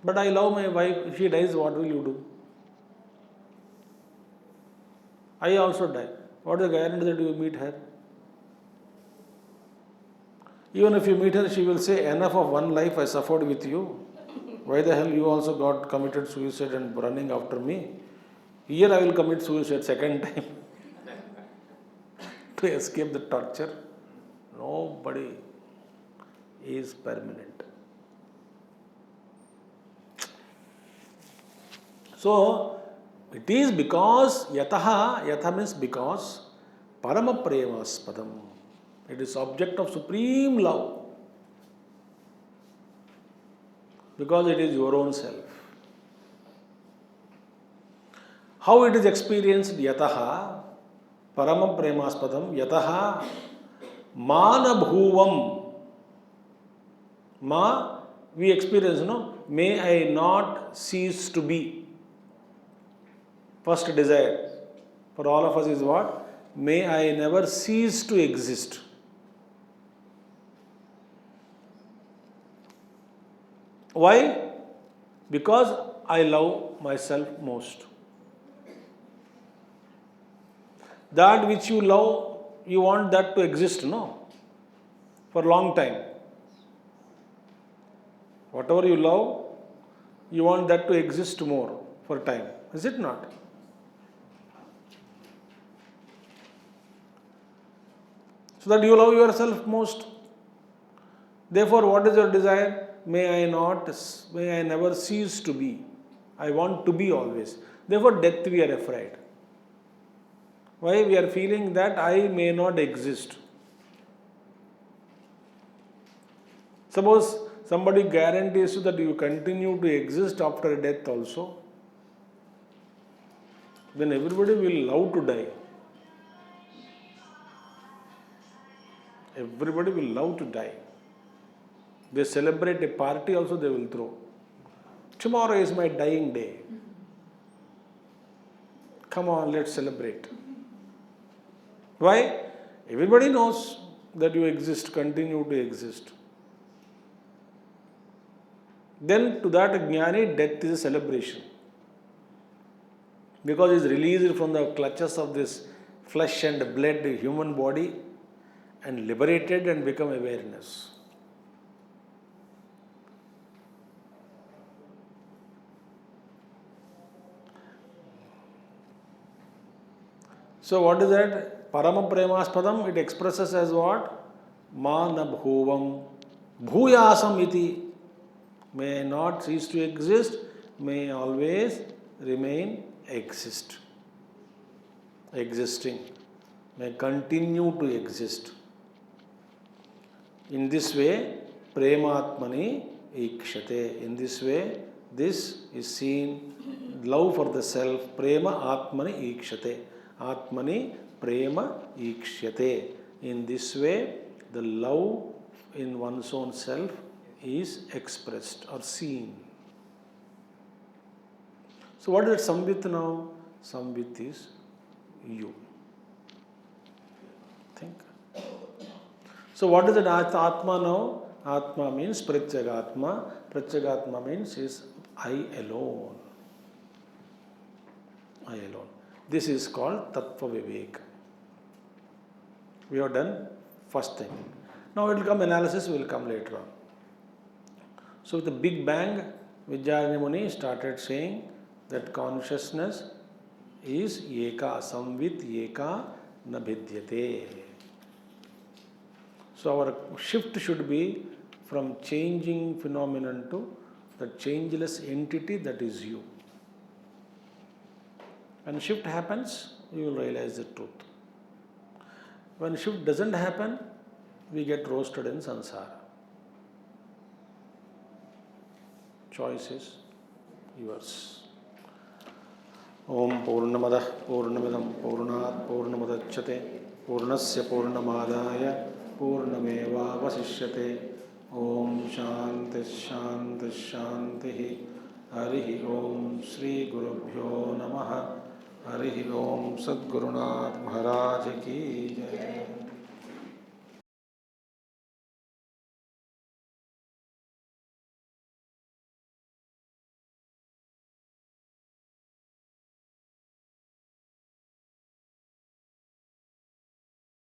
But I love my wife. If she dies, what will you do? I also die. What is the guarantee that you will meet her? Even if you meet her, she will say, enough of one life I suffered with you. Why the hell you also got committed suicide and running after me? Here I will commit suicide second time to escape the torture. Nobody is permanent. So, it is because yatha means because, parama premaspadam. It is object of supreme love. Because it is your own self. How it is experienced? Yataha, paramam premaspadam, yataha, manabhuvam. Ma, we experience, no? May I not cease to be. First desire for all of us is what? May I never cease to exist. Why? Because I love myself most. That which you love, you want that to exist, no? For a long time. Whatever you love, you want that to exist more for time. Is it not? So that you love yourself most. Therefore, what is your desire? May I never cease to be. I want to be always. Therefore, death we are afraid. Why? We are feeling that I may not exist. Suppose somebody guarantees you that you continue to exist after death also, then everybody will love to die. Everybody will love to die. They celebrate a party also they will throw. Tomorrow is my dying day. Come on, let's celebrate. Why? Everybody knows that you exist, continue to exist. Then to that jnani, death is a celebration. Because he is released from the clutches of this flesh and blood human body and liberated and become awareness. So what is that? Parama premaspadam, it expresses as what? Manabhuvam. Bhuyasam iti. May not cease to exist, may always remain existing. May continue to exist. In this way, prematmani ikshate. In this way, this is seen, love for the self, prema atmani ikshate. Atmani prema ikshyate. In this way, the love in one's own self is expressed or seen. So what is Samvit now? Samvit is you. Think. So what is that Atma now? Atma means Pratyagatma. Pratyagatma means is I alone. I alone. This is called Tattva Vivek. We have done first thing. Now it will come analysis, will come later on. So with the Big Bang, Vijayaranya Muni started saying that consciousness is Eka, Samvit Eka na Bhidyate. So our shift should be from changing phenomenon to the changeless entity that is you. When shift happens, you will realize the truth. When shift doesn't happen, we get roasted in samsara. Choice is yours. Om Purnamadah Purnamidam Purnat Purnamadachyate Purnasya Purnamadaya Purnameva Vasishyate. Om Shanti Shanti Shanti. Harihi Om Shri Gurubhyo Namaha. Hari ओम। सद्गुरुनाथ महाराज की जय।